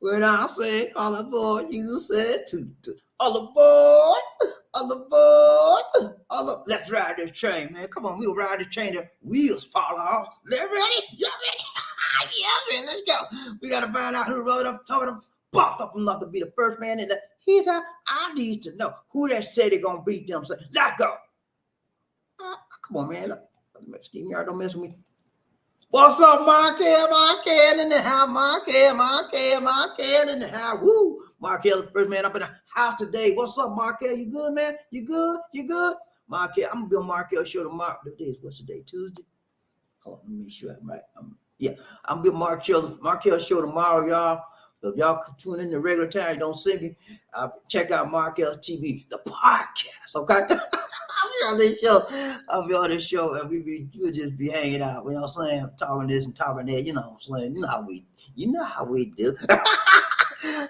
S1: When I say all aboard, you say toot toot. All aboard. All aboard. Let's ride this train, man. Come on, we'll ride the train. The wheels fall off. Y'all ready? Y'all ready? Yeah, man, let's go. We got to find out who rode up, told him, bossed up enough to be the first man in the. I need to know who that said they're going to beat them. So, let's go. Come on, man. Steve Yard, don't mess with me. What's up, Markel in the house, Markel in the house. Woo! Markel, the first man up in the house today. What's up, Markel? You good, man? You good? Markel, I'm gonna be on Markel show tomorrow. What's the day? Tuesday? Hold on, let me make sure I'm right. Yeah, I'm gonna be on Markel show tomorrow, y'all. So if y'all tune in the regular time, don't see me. Check out Markel's TV, the podcast. Okay. I'll be on this show. I'll be on this show, and we'll just be hanging out. You know what I'm saying? Talking this and talking that. You know what I'm saying? You know how we do.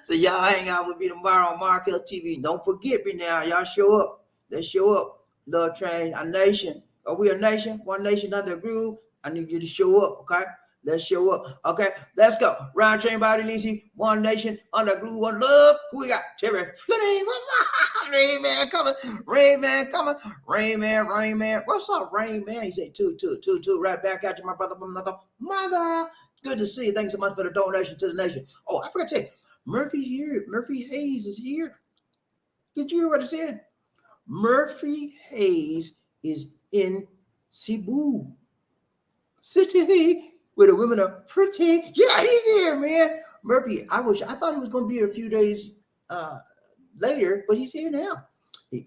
S1: So y'all hang out with me tomorrow on Markel TV. Don't forget me now. Y'all show up. Let's show up. Love Train, a nation. Are we a nation? One nation under a groove. I need you to show up. Okay. Let's show up. Okay, let's go. Round Train, BobbieD, one nation, under groove, one love. Who we got? Terry Fleming. What's up? Rain Man coming. Rain Man coming. Rain Man. What's up, Rain Man? He said, two. Right back at you, my brother, mother. Good to see you. Thanks so much for the donation to the nation. Oh, I forgot to tell you, Murphy here. Murphy Hayes is here. Did you hear what I said? Murphy Hayes is in Cebu City, where the women are pretty. Yeah, he's here, man. Murphy, I thought he was going to be here a few days later, but he's here now. He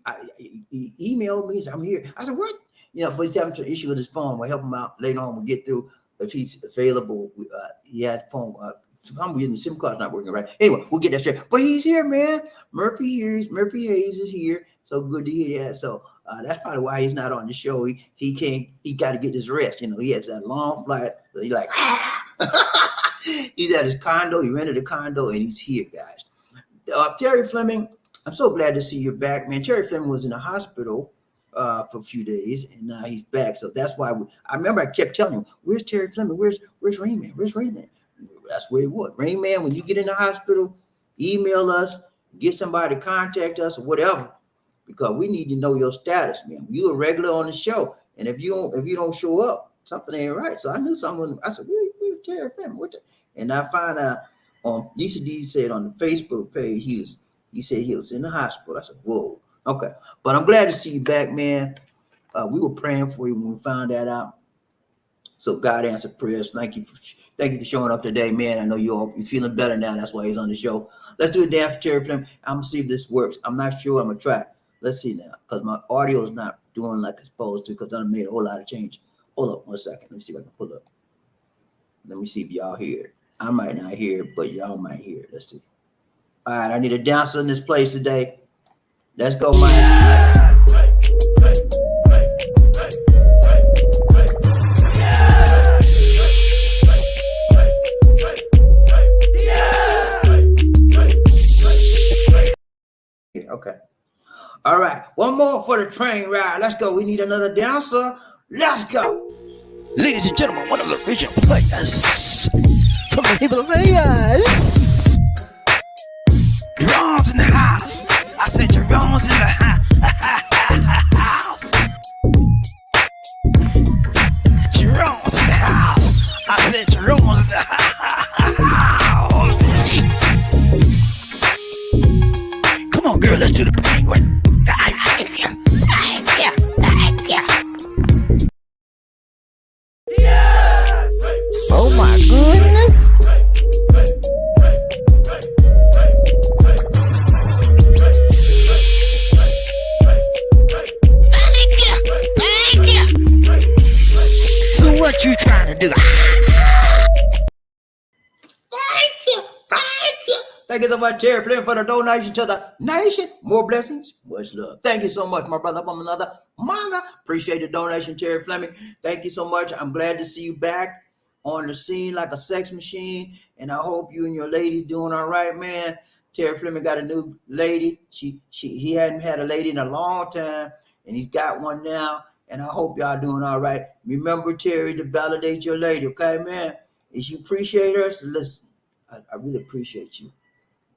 S1: emailed me, he said, I'm here. I said, what? You know, but he's having an issue with his phone. We'll help him out later on. We'll get through if he's available. He had phone. For some reason, the SIM card's not working right. Anyway, we'll get that straight. But he's here, man. Murphy Hayes is here. So good to hear that. So that's probably why he's not on the show. He can't. He got to get his rest. You know, he has that long flight. So he's like, he's at his condo. He rented a condo, and he's here, guys. Terry Fleming, I'm so glad to see you back, man. Terry Fleming was in the hospital for a few days, and now he's back. So that's why I remember I kept telling him, "Where's Terry Fleming? Where's Rain Man? Where's Rain Man?" That's where he was. Rain Man, when you get in the hospital, email us, get somebody to contact us, or whatever. Because we need to know your status, man. You a regular on the show, and if you don't show up, something ain't right. So I knew someone. I said, "Where's Terry Fleming?" And I found out on Lisa D said on the Facebook page he said he was in the hospital. I said, "Whoa, okay." But I'm glad to see you back, man. We were praying for you when we found that out. So God answered prayers. Thank you for showing up today, man. I know you're feeling better now. That's why he's on the show. Let's do a dance for Terry Fleming. I'm gonna see if this works. I'm not sure. I'm gonna try. Let's see now, because my audio is not doing like it's supposed to, because I made a whole lot of change. Hold up 1 second. Let me see if I can pull up. Let me see if y'all hear it. I might not hear it, but y'all might hear it. Let's see. All right, I need a dancer in this place today. Let's go, Mike. Okay. All right, one more for the train ride. Let's go. We need another dancer. Let's go.
S2: Ladies and gentlemen, one of the original players from the Himalayas. Jerome's in the house. I said Jerome's in the house. Jerome's in the house. I said Jerome's in the house. Come on, girl, let's do the penguin. Oh my goodness. So what you trying to do?
S1: Thank you so much, Terry Fleming, for the donation to the nation. More blessings, much love. Thank you so much, my brother from another mother. Appreciate the donation, Terry Fleming. Thank you so much. I'm glad to see you back on the scene like a sex machine, and I hope you and your lady doing all right, man. Terry Fleming got a new lady. He hadn't had a lady in a long time, and he's got one now, and I hope y'all doing all right. Remember, Terry, to validate your lady, okay, man? If you appreciate her, so listen, I really appreciate you.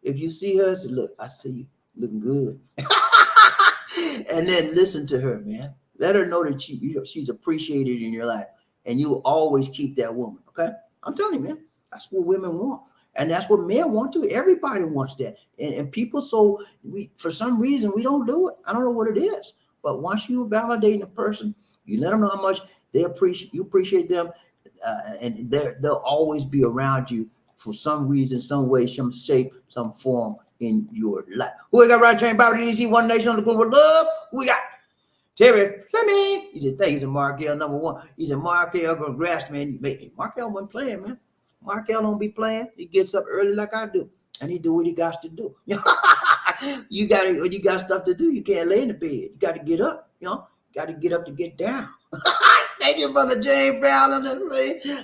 S1: If you see her, say, look, I see you looking good. And then listen to her, man. Let her know that she's appreciated in your life. And you will always keep that woman, okay? I'm telling you, man. That's what women want. And that's what men want too. Everybody wants that. And people, for some reason, we don't do it. I don't know what it is. But once you validate a person, you let them know how much you appreciate them, and they'll always be around you for some reason, some way, some shape, some form in your life. Who we got? Right Train, BobbieD, one nation on the groove with love. Who we got? Terry Fleming. He said, thank you, Markel, number one. He said, Markel gonna grasp, man. Markel wasn't playing, man. Markel don't be playing. He gets up early like I do. And he do what he got to do. When you got stuff to do, you can't lay in the bed. You got to get up, got to get up to get down. Thank you, Brother James Brown.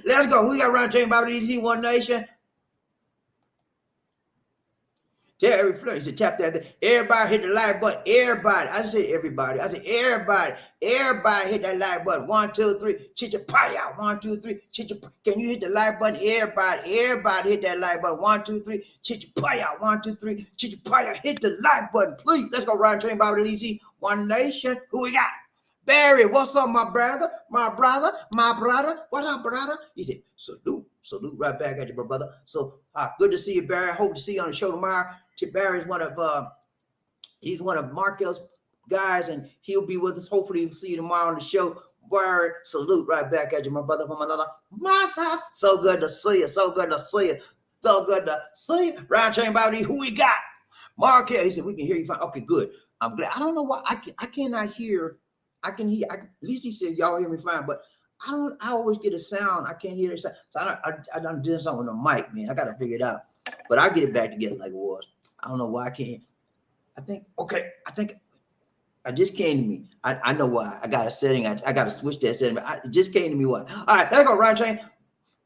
S1: Let's go. We got Ron James, BobbieD, One Nation. Terry Fleur, he said, tap that. Everybody hit the like button. Everybody. I said everybody. I said everybody. Everybody hit that like button. 1, 2, 3. Chichapaya. 1, 2, 3. Can you hit the like button? Everybody. Everybody hit that like button. 1, 2, 3. Chichapaya. 1, 2, 3. Chichapaya. Hit the like button, please. Let's go. Ron Train, BobbieD, One Nation. Who we got? Barry, what's up, my brother? My brother. What up, brother? He said, salute right back at you, brother. So good to see you, Barry. Hope to see you on the show tomorrow. Barry's he's one of Markel's guys, and he'll be with us. Hopefully, we'll see you tomorrow on the show. Barry, salute right back at you, my brother from another mother. So good to see you. So good to see you. So good to see you. Ryan Chain BobbieD, who we got? Markel. He said we can hear you fine. Okay, good. I'm glad. I don't know why I cannot hear. I can hear. At least he said y'all hear me fine, but I always get a sound. I can't hear the sound. So I done did something with the mic, man. I got to figure it out. But I'll get it back together like it was. I don't know why I can't. I think it just came to me. I know why. I got a setting. I got to switch that setting. It just came to me why. All right, let's go, Ryan Train.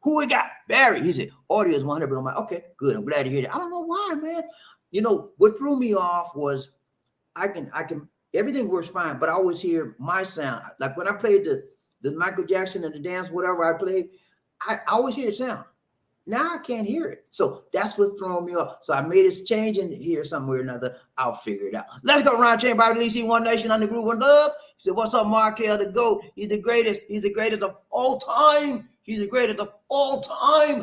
S1: Who we got? Barry. He said, audio is 100, but I'm like, okay, good. I'm glad to hear that. I don't know why, man. What threw me off was I can, everything works fine, but I always hear my sound. Like when I played the Michael Jackson and the dance, whatever I played, I always hear the sound. Now I can't hear it. So that's what's throwing me off. So I made this change in here somewhere or another. I'll figure it out. Let's go, Ron Chain, BobbieD, One Nation, on the Groove, One Love. He said, what's up, Markel, the GOAT? He's the greatest. He's the greatest of all time. He's the greatest of all time.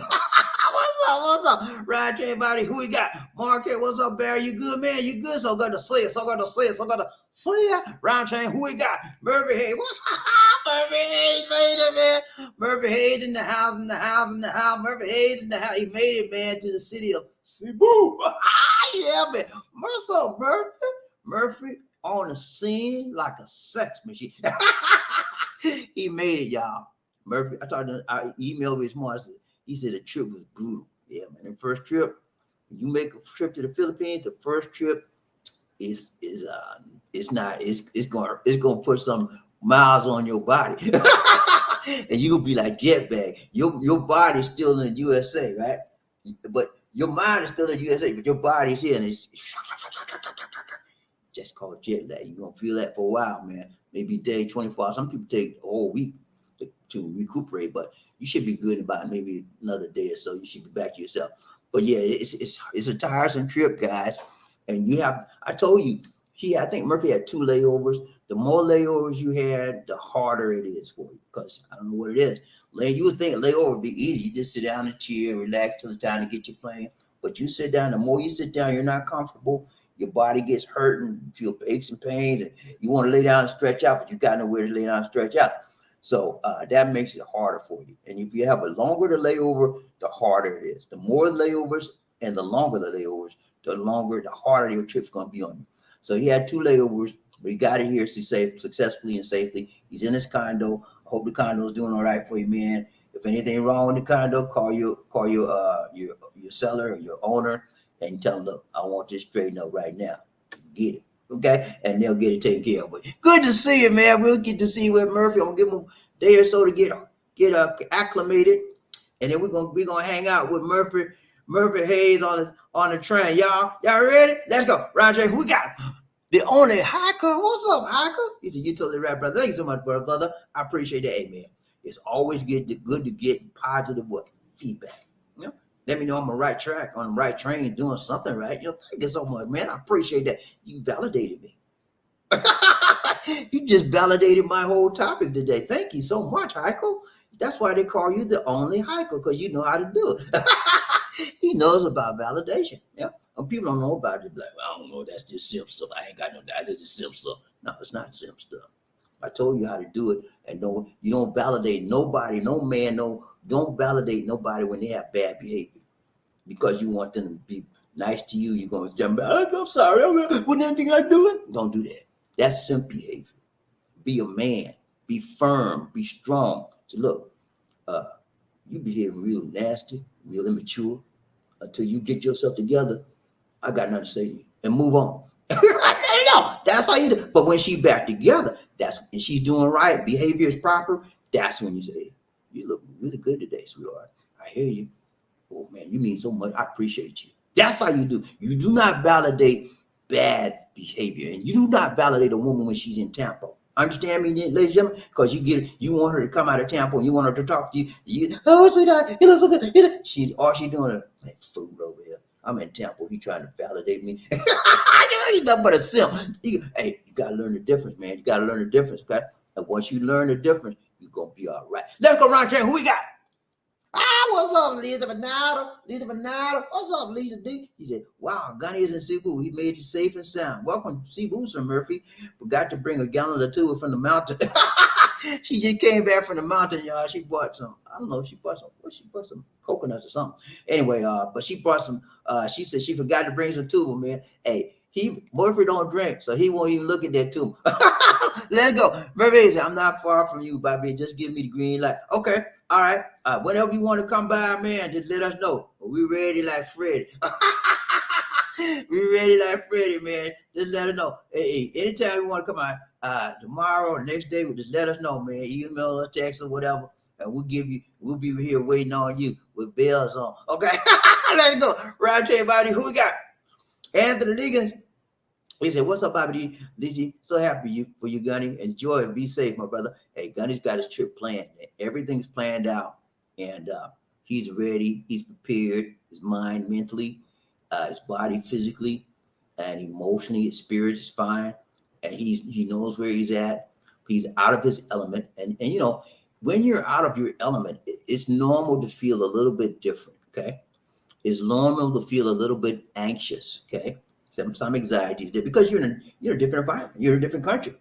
S1: What's up? Ron Chain, BobbieD, who we got? Markel, what's up, Barry? You good, man? You good? So good to see you. So good to see you. So good to see you. Ron Chain, who we got? Murphy Hayes. What's up? Murphy Hayes made it, man. Murphy Hayes in the house. Murphy Hayes in the house. He made it, man, to the city of Cebu. Yeah, man. What's up, Murphy? Murphy on the scene like a sex machine. He made it, y'all. Murphy, I emailed him this morning. He said the trip was brutal. Yeah, man. The first trip, when you make a trip to the Philippines, the first trip it's gonna put some miles on your body. And you'll be like jet bag. Your body's still in the USA, right? But your mind is still in the USA, but your body's here, and it's just called jet lag. You're gonna feel that for a while, man. Maybe day 24 hours. Some people take a whole week to recuperate, but you should be good about maybe another day or so. You should be back to yourself. But yeah, it's a tiresome trip, guys. And I told you, I think Murphy had 2 layovers. The more layovers you had, the harder it is for you, because I don't know what it is. You would think a layover would be easy. You just sit down and chill, relax till the time to get your plane. But you sit down, the more you sit down, you're not comfortable. Your body gets hurt and you feel aches and pains, and you want to lay down and stretch out, but you got nowhere to lay down and stretch out. So that makes it harder for you. And if you have a longer the layover, the harder it is. The more layovers and the longer the layovers, the harder your trip's going to be on you. So he had 2 layovers, but he got it here successfully and safely. He's in his condo. I hope the condo is doing all right for you, man. If anything wrong with the condo, call your seller or your owner and tell them, look, I want this straightened up right now. Get it. Okay, and they'll get it taken care of. But good to see you, man. We'll get to see you with Murphy. I'm gonna give him a day or so to get acclimated, and then we're gonna hang out with Murphy Hayes on the train. Y'all ready? Let's go. Roger, who we got? The only hiker. What's up, hiker? He said, you totally right, brother. Thank you so much, brother. I appreciate that. Hey, man, it's always good to get positive feedback. You know? Let me know I'm on the right track, on the right train, doing something right. Thank you so much, man. I appreciate that. You validated me. You just validated my whole topic today. Thank you so much, Heiko. That's why they call you the only Heiko, because you know how to do it. He knows about validation. Yeah. And people don't know about it. Like, I don't know. That's just simp stuff. I ain't got no doubt. That's just simp stuff. No, it's not simp stuff. I told you how to do it, and you don't validate nobody, no man, don't validate nobody when they have bad behavior, because you want them to be nice to you. You're going to jump back, I'm sorry, wasn't anything I doing. Don't do that. That's simp behavior. Be a man. Be firm. Be strong. So look, uh, you behaving real nasty, real immature. Until you get yourself together, I got nothing to say to you, and move on. No, that's how you do. But when she back together, and she's doing right, behavior is proper. That's when you say, hey, you look really good today, sweetheart. I hear you. Oh man, you mean so much. I appreciate you. That's how you do. You do not validate bad behavior, and you do not validate a woman when she's in tempo. Understand me, ladies and gentlemen? Because you want her to come out of tempo, and you want her to talk to you. Oh, sweetheart, you look so good. She's doing like food over here. I'm in tempo. He trying to validate me. He's nothing but a simp. Hey, you gotta learn the difference, man. You gotta learn the difference, okay? And once you learn the difference, you're gonna be all right. Let's go around here. Who we got? Ah, what's up, Lisa Bernardo? Lisa Bernardo. What's up, Lisa D? He said, wow, Gunny is in Cebu. He made you safe and sound. Welcome to Cebu, Sir Murphy. Forgot to bring a gallon or two from the mountain. She just came back from the mountain, y'all. She bought some, I don't know, she bought some coconuts or something. Anyway, but she brought some, she said she forgot to bring some tuba, man. Hey, Murphy don't drink, so he won't even look at that tuba. Let's go. Murphy said, I'm not far from you, Bobby. Just give me the green light. Okay. All right. Whenever you want to come by, man, just let us know. We ready like Freddy. We ready like Freddy, man. Just let us know. Hey, anytime you want to come out, tomorrow or next day, just let us know, man. Email or text or whatever. And we'll be here waiting on you with bells on. Okay. Let's go. Right here, everybody. Who we got? Anthony Liggins. He said, what's up, Bobby D? So happy for you, Gunny. Enjoy and be safe, my brother. Hey, Gunny's got his trip planned. Everything's planned out. And he's ready. He's prepared. His mind mentally, his body physically, and emotionally. His spirit is fine. And he knows where he's at. He's out of his element. And you know, when you're out of your element, it's normal to feel a little bit different, okay? It's normal to feel a little bit anxious, okay? Some anxiety because you're in a different environment. You're in a different country.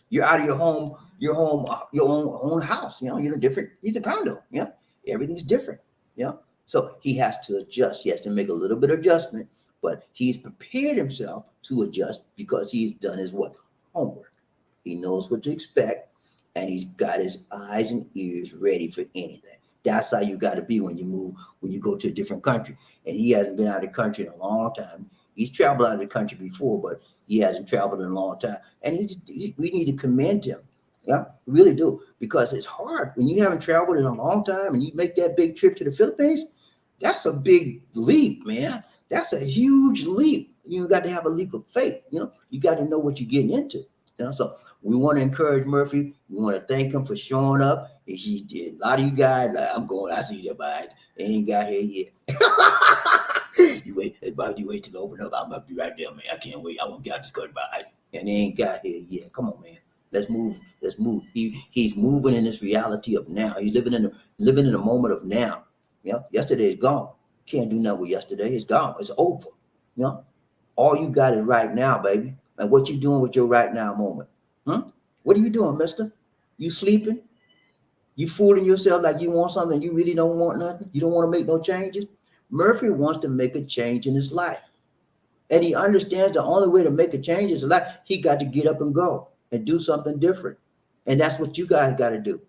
S1: You're out of your home, your own house. You know, you're in a different. He's a condo. Yeah, everything's different. Yeah, so he has to adjust. He has to make a little bit of adjustment, but he's prepared himself to adjust because he's done his what homework. He knows what to expect, and he's got his eyes and ears ready for anything. That's how you got to be when you move, when you go to a different country. And he hasn't been out of the country in a long time. He's traveled out of the country before, but he hasn't traveled in a long time. And we need to commend him. Yeah, we really do. Because it's hard when you haven't traveled in a long time and you make that big trip to the Philippines. That's a big leap, man. That's a huge leap. You got to have a leap of faith. You know, you got to know what you're getting into. You know? So we want to encourage Murphy. We want to thank him for showing up. He did. A lot of you guys, like, I see that, but they ain't got here yet. You wait till they open up. I'm gonna be right there, man. I can't wait. I won't get this cut by. And they ain't got here yet. Come on, man. Let's move. He's moving in this reality of now. He's living in the moment of now. Yeah. Yesterday is gone. Can't do nothing with yesterday. It's gone. It's over. You know? All you got is right now, baby. And what you doing with your right now moment? What are you doing, mister? You sleeping? You fooling yourself like you want something you really don't want nothing? You don't want to make no changes? Murphy wants to make a change in his life. And he understands the only way to make a change in his life, he got to get up and go and do something different. And that's what you guys got to do.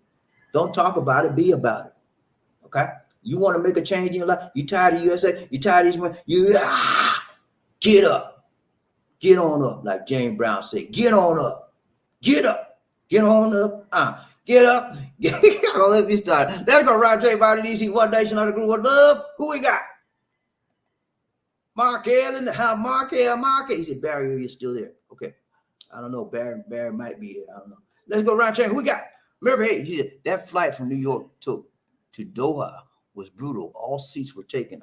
S1: Don't talk about it, be about it. Okay? You want to make a change in your life? You tired of USA? You tired of these men? Get up. Get on up, like James Brown said. Get on up. Get up. Get on up. Get up. Let me start. Let's go right to everybody. DC, one nation under the group of love. Who we got? Markel in the house. Markel. He said, Barry, you're still there. Okay. I don't know. Barry might be here. I don't know. Let's go around check. Who we got? Remember, hey, he said, that flight from New York to Doha was brutal. All seats were taken.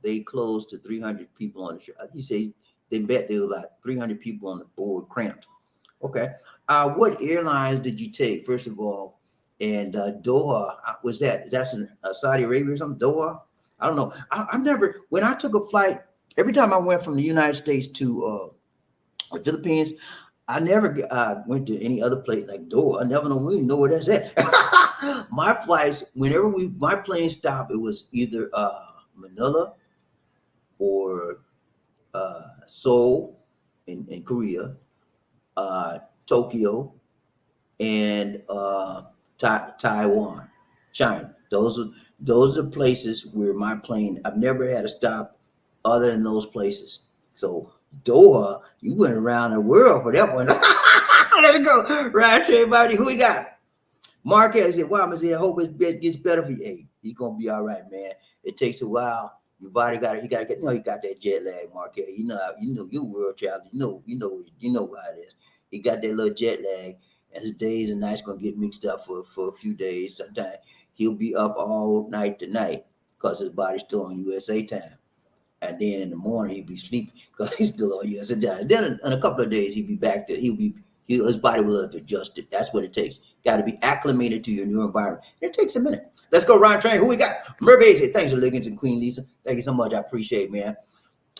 S1: They closed to 300 people on the show. He said they bet there were like 300 people on the board cramped. Okay. What airlines did you take, first of all? And Doha, that's in Saudi Arabia or something? Doha? I don't know. I've never, when I took a flight, every time I went from the United States to the Philippines, I never went to any other place like Doha. I never know where that's at. My flights, my plane stopped, it was either Manila or Seoul in Korea, Tokyo, and Taiwan, China. Those are places where my plane. I've never had a stop other than those places. So Doha, you went around the world for that one. Let's go. Right, everybody. Who we got? Marquez said, "Wow, I hope it gets better for you. Hey, he's gonna be all right, man. It takes a while. Your body got it. You gotta get. You got that jet lag, Marquez. You world travel. You know how it is. He got that little jet lag, and his days and nights gonna get mixed up for a few days. Sometimes he'll be up all night tonight because his body's still on USA time, and then in the morning he'd be sleeping because he's still on USA time. And then in a couple of days he'll be back to his body will have adjusted. That's what it takes. Got to be acclimated to your new environment. It takes a minute. Let's go, Ryan Train. Who we got? Mervay said, thanks for listening to Queen Lisa. Thank you so much. I appreciate it, man.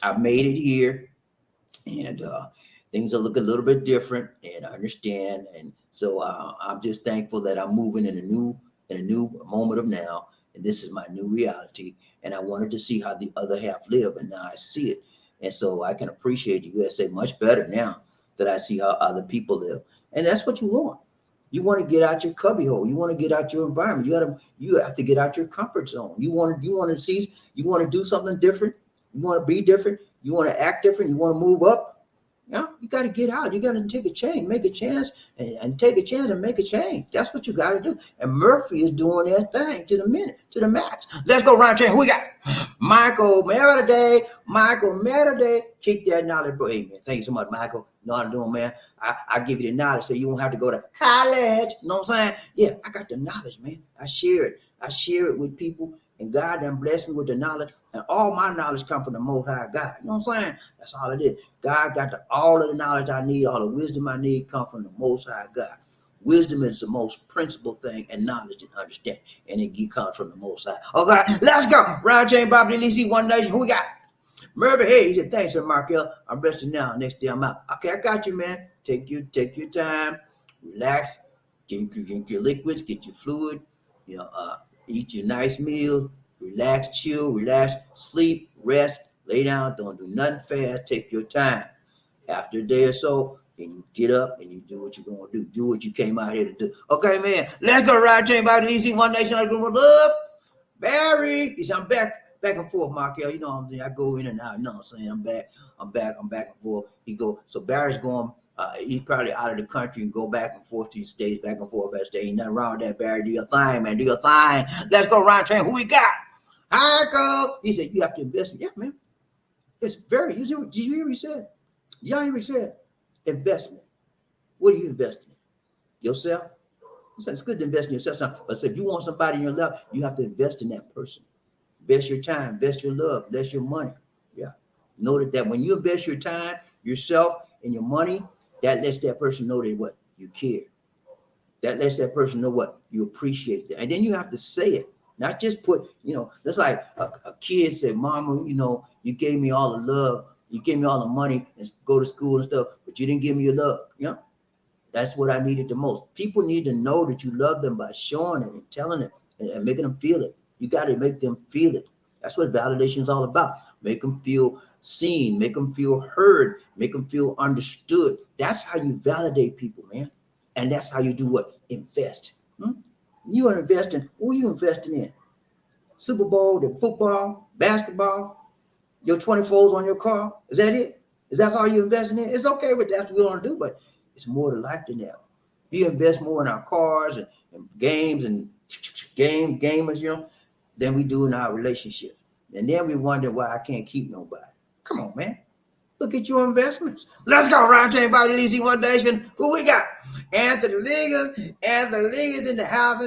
S1: I made it here, and things will look a little bit different, and I understand. And so I'm just thankful that I'm moving in a new moment of now, and this is my new reality. And I wanted to see how the other half live, and now I see it, and so I can appreciate the USA much better now that I see how other people live. And that's what you want. You want to get out your cubbyhole. You want to get out your environment. You have to get out your comfort zone. You want to do something different. You want to be different. You want to act different. You want to move up. Yeah, you got to get out. You got to take a change, make a chance, and take a chance and make a change. That's what you got to do. And Murphy is doing that thing to the minute, to the max. Let's go, Ryan Chain. Who we got? Michael Merriday. Michael Merriday. Kick that knowledge, bro. Hey, man, thank you so much, Michael. You know what I'm doing, man? I give you the knowledge so you won't have to go to college. You know what I'm saying? Yeah, I got the knowledge, man. I share it. I share it with people, and God done blessed me with the knowledge. And all my knowledge come from the Most High God. You know what I'm saying? That's all it is. God got all of the knowledge I need, all the wisdom I need come from the Most High God. Wisdom is the most principal thing, and knowledge and understanding. And it comes from the Most High. Okay, let's go. Ryan James, BobbieD, DC, One Nation. Who we got? Murphy, hey, he said, thanks, sir, Markel. I'm resting now. Next day I'm out. Okay, I got you, man. Take your time, relax, get your liquids, get your fluid, eat your nice meal, relax, chill, relax, sleep, rest, lay down, don't do nothing fast, take your time. After a day or so, then you get up and you do what you're gonna do. Do what you came out here to do. Okay, man. Let's go, Ride Chain by the DC One Nation. I'm gonna love. Barry, he said, I'm back and forth, Markel. You know what I'm saying? I go in and out. You know what I'm saying? I'm back and forth. So Barry's going, he's probably out of the country and go back and forth to the States, back and forth, back States. Ain't nothing wrong with that, Barry. Do your thing, man. Do your thing. Let's go, Ryan Train. Who we got? Heiko. He said, you have to invest. Yeah, man. It's very, did you hear what he said? Y'all hear what he said? Investment. What are you investing in? Yourself? So it's good to invest in yourself. But so if you want somebody in your life, you have to invest in that person. Invest your time, invest your love, invest your money. Yeah. Know that when you invest your time, yourself, and your money, that lets that person know that what you care. That lets that person know what you appreciate that. And then you have to say it. Not just put, that's like a kid said, Mama, you gave me all the love, you gave me all the money and go to school and stuff, but you didn't give me your love. That's what I needed the most. People need to know that you love them by showing it and telling it and making them feel it. You got to make them feel it. That's what validation is all about. Make them feel seen, make them feel heard, make them feel understood. That's how you validate people, man. And that's how you do what? Invest. You are investing. Who are you investing in? Super Bowl, the football, basketball, your 24s on your car. Is that it? Is that all you're investing in? It's okay, but that's what we want to do, but it's more to life than that. You invest more in our cars and games and gamers, than we do in our relationship. And then we wonder why I can't keep nobody. Come on, man. Look at your investments. Let's go, Ryan Chain by the DC One Nation. Who we got? Anthony Liggins in the house.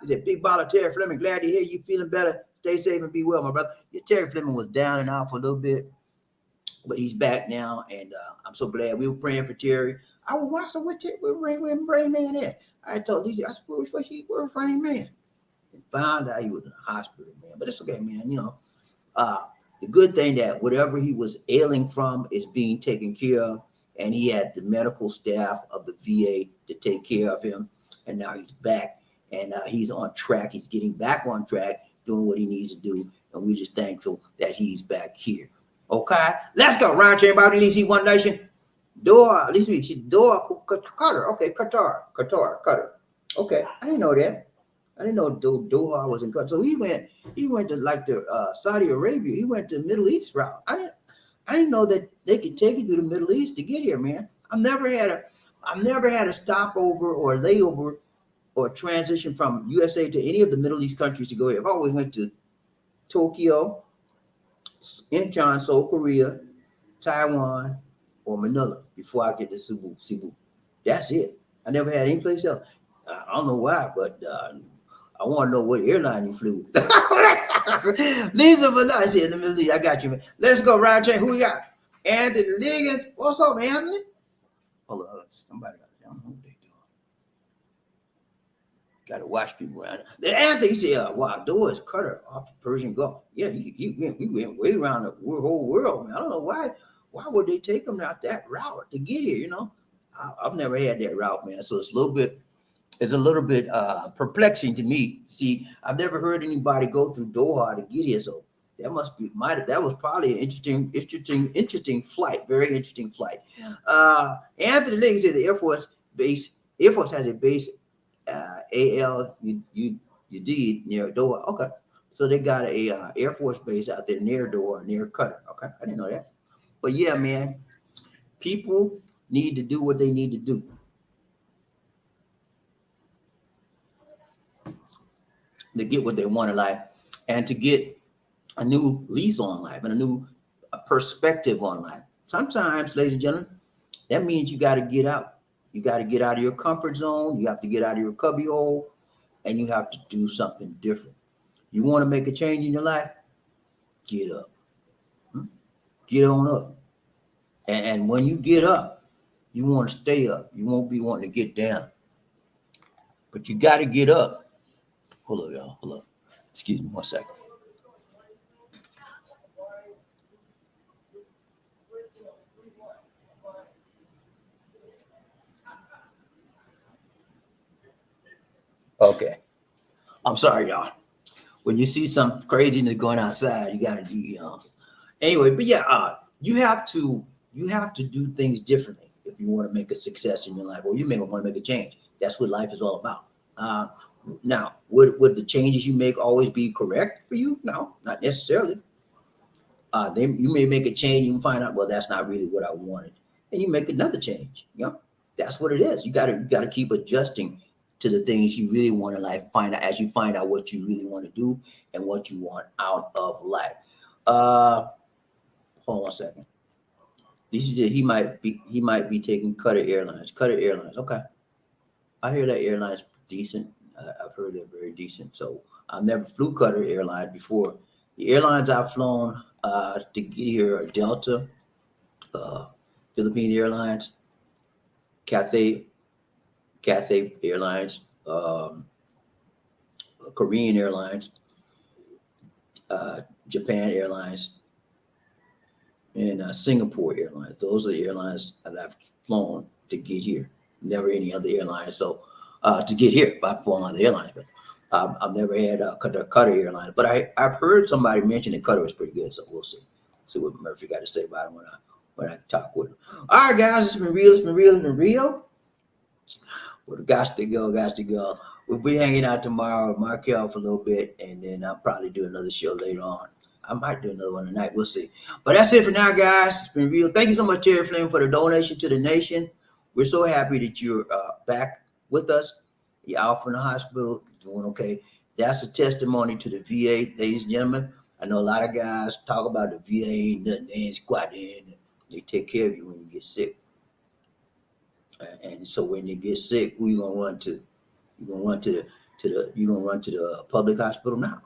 S1: He said, Big Baller Terry Fleming, glad to hear you feeling better. Stay safe and be well, my brother. Yeah, Terry Fleming was down and out for a little bit, but he's back now, and I'm so glad. We were praying for Terry. I was watching where Rain Man at. I told Lisa, I said, where's Rain Man? And found out he was in the hospital, man. But it's okay, man. The good thing that whatever he was ailing from is being taken care of, and he had the medical staff of the VA to take care of him, and now he's back, and he's on track. He's getting back on track, doing what he needs to do, and we're just thankful that he's back here. Okay, let's go. Ryan Chain, BobbieD, DC One Nation. Doha, at least she Doha Qatar. Okay, Qatar. Okay, I didn't know that. I didn't know Doha was in Qatar. So he went to like the Saudi Arabia. He went to the Middle East route. I didn't know that they could take you through the Middle East to get here, man. I've never had a stopover or a layover or a transition from USA to any of the Middle East countries to go here. I've always went to Tokyo, Incheon, Seoul, Korea, Taiwan, or Manila before I get to Cebu. That's it. I never had any place else. I don't know why, but I want to know what airline you flew. These are for lunch here in the Middle East. I got you, man. Let's go, Ryan Chain. Who we got? Anthony Liggins. What's up, Anthony? Hold on. Somebody got I don't know what they doing. Got to watch people around. The Anthony said, wow, doors cutter off the Persian Gulf. Yeah, we went way around the whole world, man. I don't know why. Why would they take them out that route to get here? You know, I've never had that route, man. So it's a little bit perplexing to me. See, I've never heard anybody go through Doha to get here. So that that was probably an interesting flight. Very interesting flight. Anthony Lake said the Air Force has a base ALUD near Doha. Okay. So they got a Air Force base out there near Doha, near Qatar. Okay. I didn't know that. But yeah, man, people need to do what they need to do. To get what they want in life and to get a new lease on life and a new perspective on life. Sometimes, ladies and gentlemen, that means you got to get out. You got to get out of your comfort zone. You have to get out of your cubbyhole and you have to do something different. You want to make a change in your life? Get up. Get on up. And when you get up, you want to stay up. You won't be wanting to get down. But you got to get up. Hold up, y'all. Hold up. Excuse me 1 second. Okay. I'm sorry, y'all. When you see some craziness going outside, you gotta do, Anyway, but yeah, you have to do things differently if you want to make a success in your life, or you may want to make a change. That's what life is all about. Now, would the changes you make always be correct for you? No, not necessarily. Then you may make a change and find out, well, that's not really what I wanted, and you make another change. That's what it is. You gotta keep adjusting to the things you really want in life. Find out what you really want to do and what you want out of life. Hold on 1 second. This is it. He might be taking Qatar Airlines. Qatar Airlines. Okay, I hear that airline's decent. I've heard they're very decent. So I've never flew Qatar Airlines before. The airlines I've flown to get here are Delta, Philippine Airlines, Cathay Airlines, Korean Airlines, Japan Airlines, and Singapore Airlines. Those are the airlines that I've flown to get here. Never any other airlines. So to get here, I've flown other airlines, but I've never had Qatar Airlines. But I've heard somebody mention that Qatar is pretty good. So we'll see. See what Murphy got to say about it when I talk with him. All right, guys, it's been real. Well, got to go. We'll be hanging out tomorrow with Markel for a little bit, and then I'll probably do another show later on. I might do another one tonight. We'll see. But that's it for now, guys. It's been real. Thank you so much, Terry Flynn, for the donation to the nation. We're so happy that you're back with us. You're out from the hospital, doing okay. That's a testimony to the VA, ladies and gentlemen. I know a lot of guys talk about the VA ain't nothing, they ain't squatting. They take care of you when you get sick. And so when you get sick, who you gonna run to? You're gonna run to the public hospital now.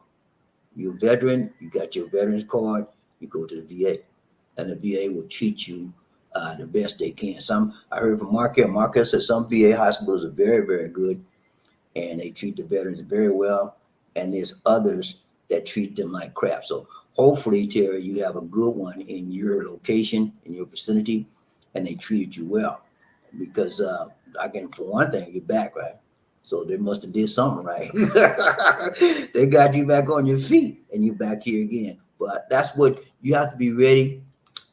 S1: You're a veteran, you got your veterans card, you go to the VA, and the VA will treat you the best they can. I heard from Markel said some VA hospitals are very, very good, and they treat the veterans very well, and there's others that treat them like crap. So hopefully, Terry, you have a good one in your location, in your vicinity, and they treated you well. Because I can, for one thing, you're back, right? So they must have did something right. They got you back on your feet, and you're back here again. But that's what you have to be ready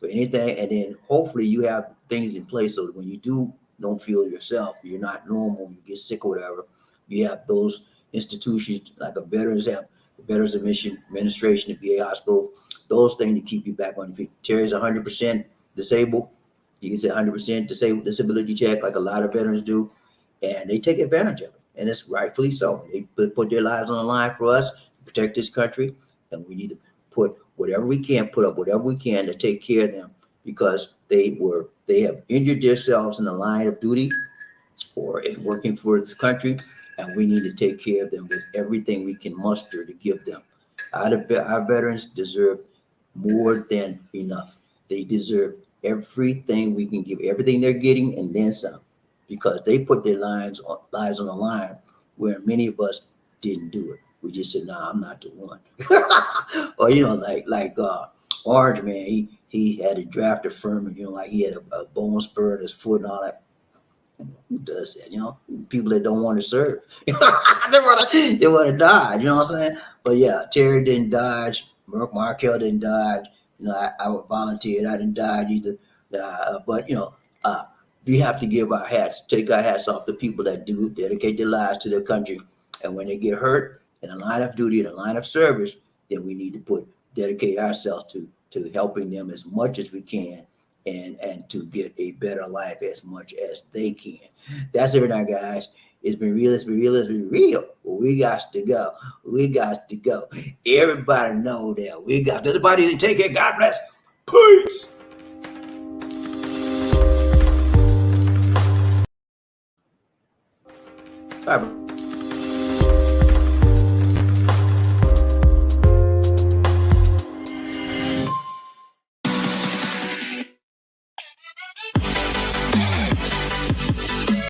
S1: for anything, and then hopefully you have things in place so that when you don't feel yourself, you're not normal, you get sick or whatever, you have those institutions like a veterans have, the Veterans Administration, the VA hospital, those things to keep you back on your feet. Terry's 100% disabled. You can say 100% disabled disability check, like a lot of veterans do, and they take advantage of it, and it's rightfully so. They put their lives on the line for us to protect this country, and we need to put whatever we can, put up whatever we can to take care of them because they have injured themselves in the line of duty or in working for this country, and we need to take care of them with everything we can muster to give them. Our veterans deserve more than enough. They deserve everything we can give, everything they're getting, and then some, because they put their lives on the line where many of us didn't do it. We just said, "Nah, I'm not the one." Or Orange Man, he had to draft a firm, and like he had a bone spur in his foot and all that. Who does that? People that don't want to serve. They want to dodge. You know what I'm saying? But yeah, Terry didn't dodge. Markel didn't dodge. I volunteered. I didn't dodge either. But we have to take our hats off to people that do dedicate their lives to their country. And when they get hurt in a line of duty, in a line of service, then we need to dedicate ourselves to helping them as much as we can and to get a better life as much as they can. That's it now, guys. It's been real. It's been real. It's been real. We got to go. We got to go. Everybody know that we got to. Everybody take care. God bless. Peace. All right.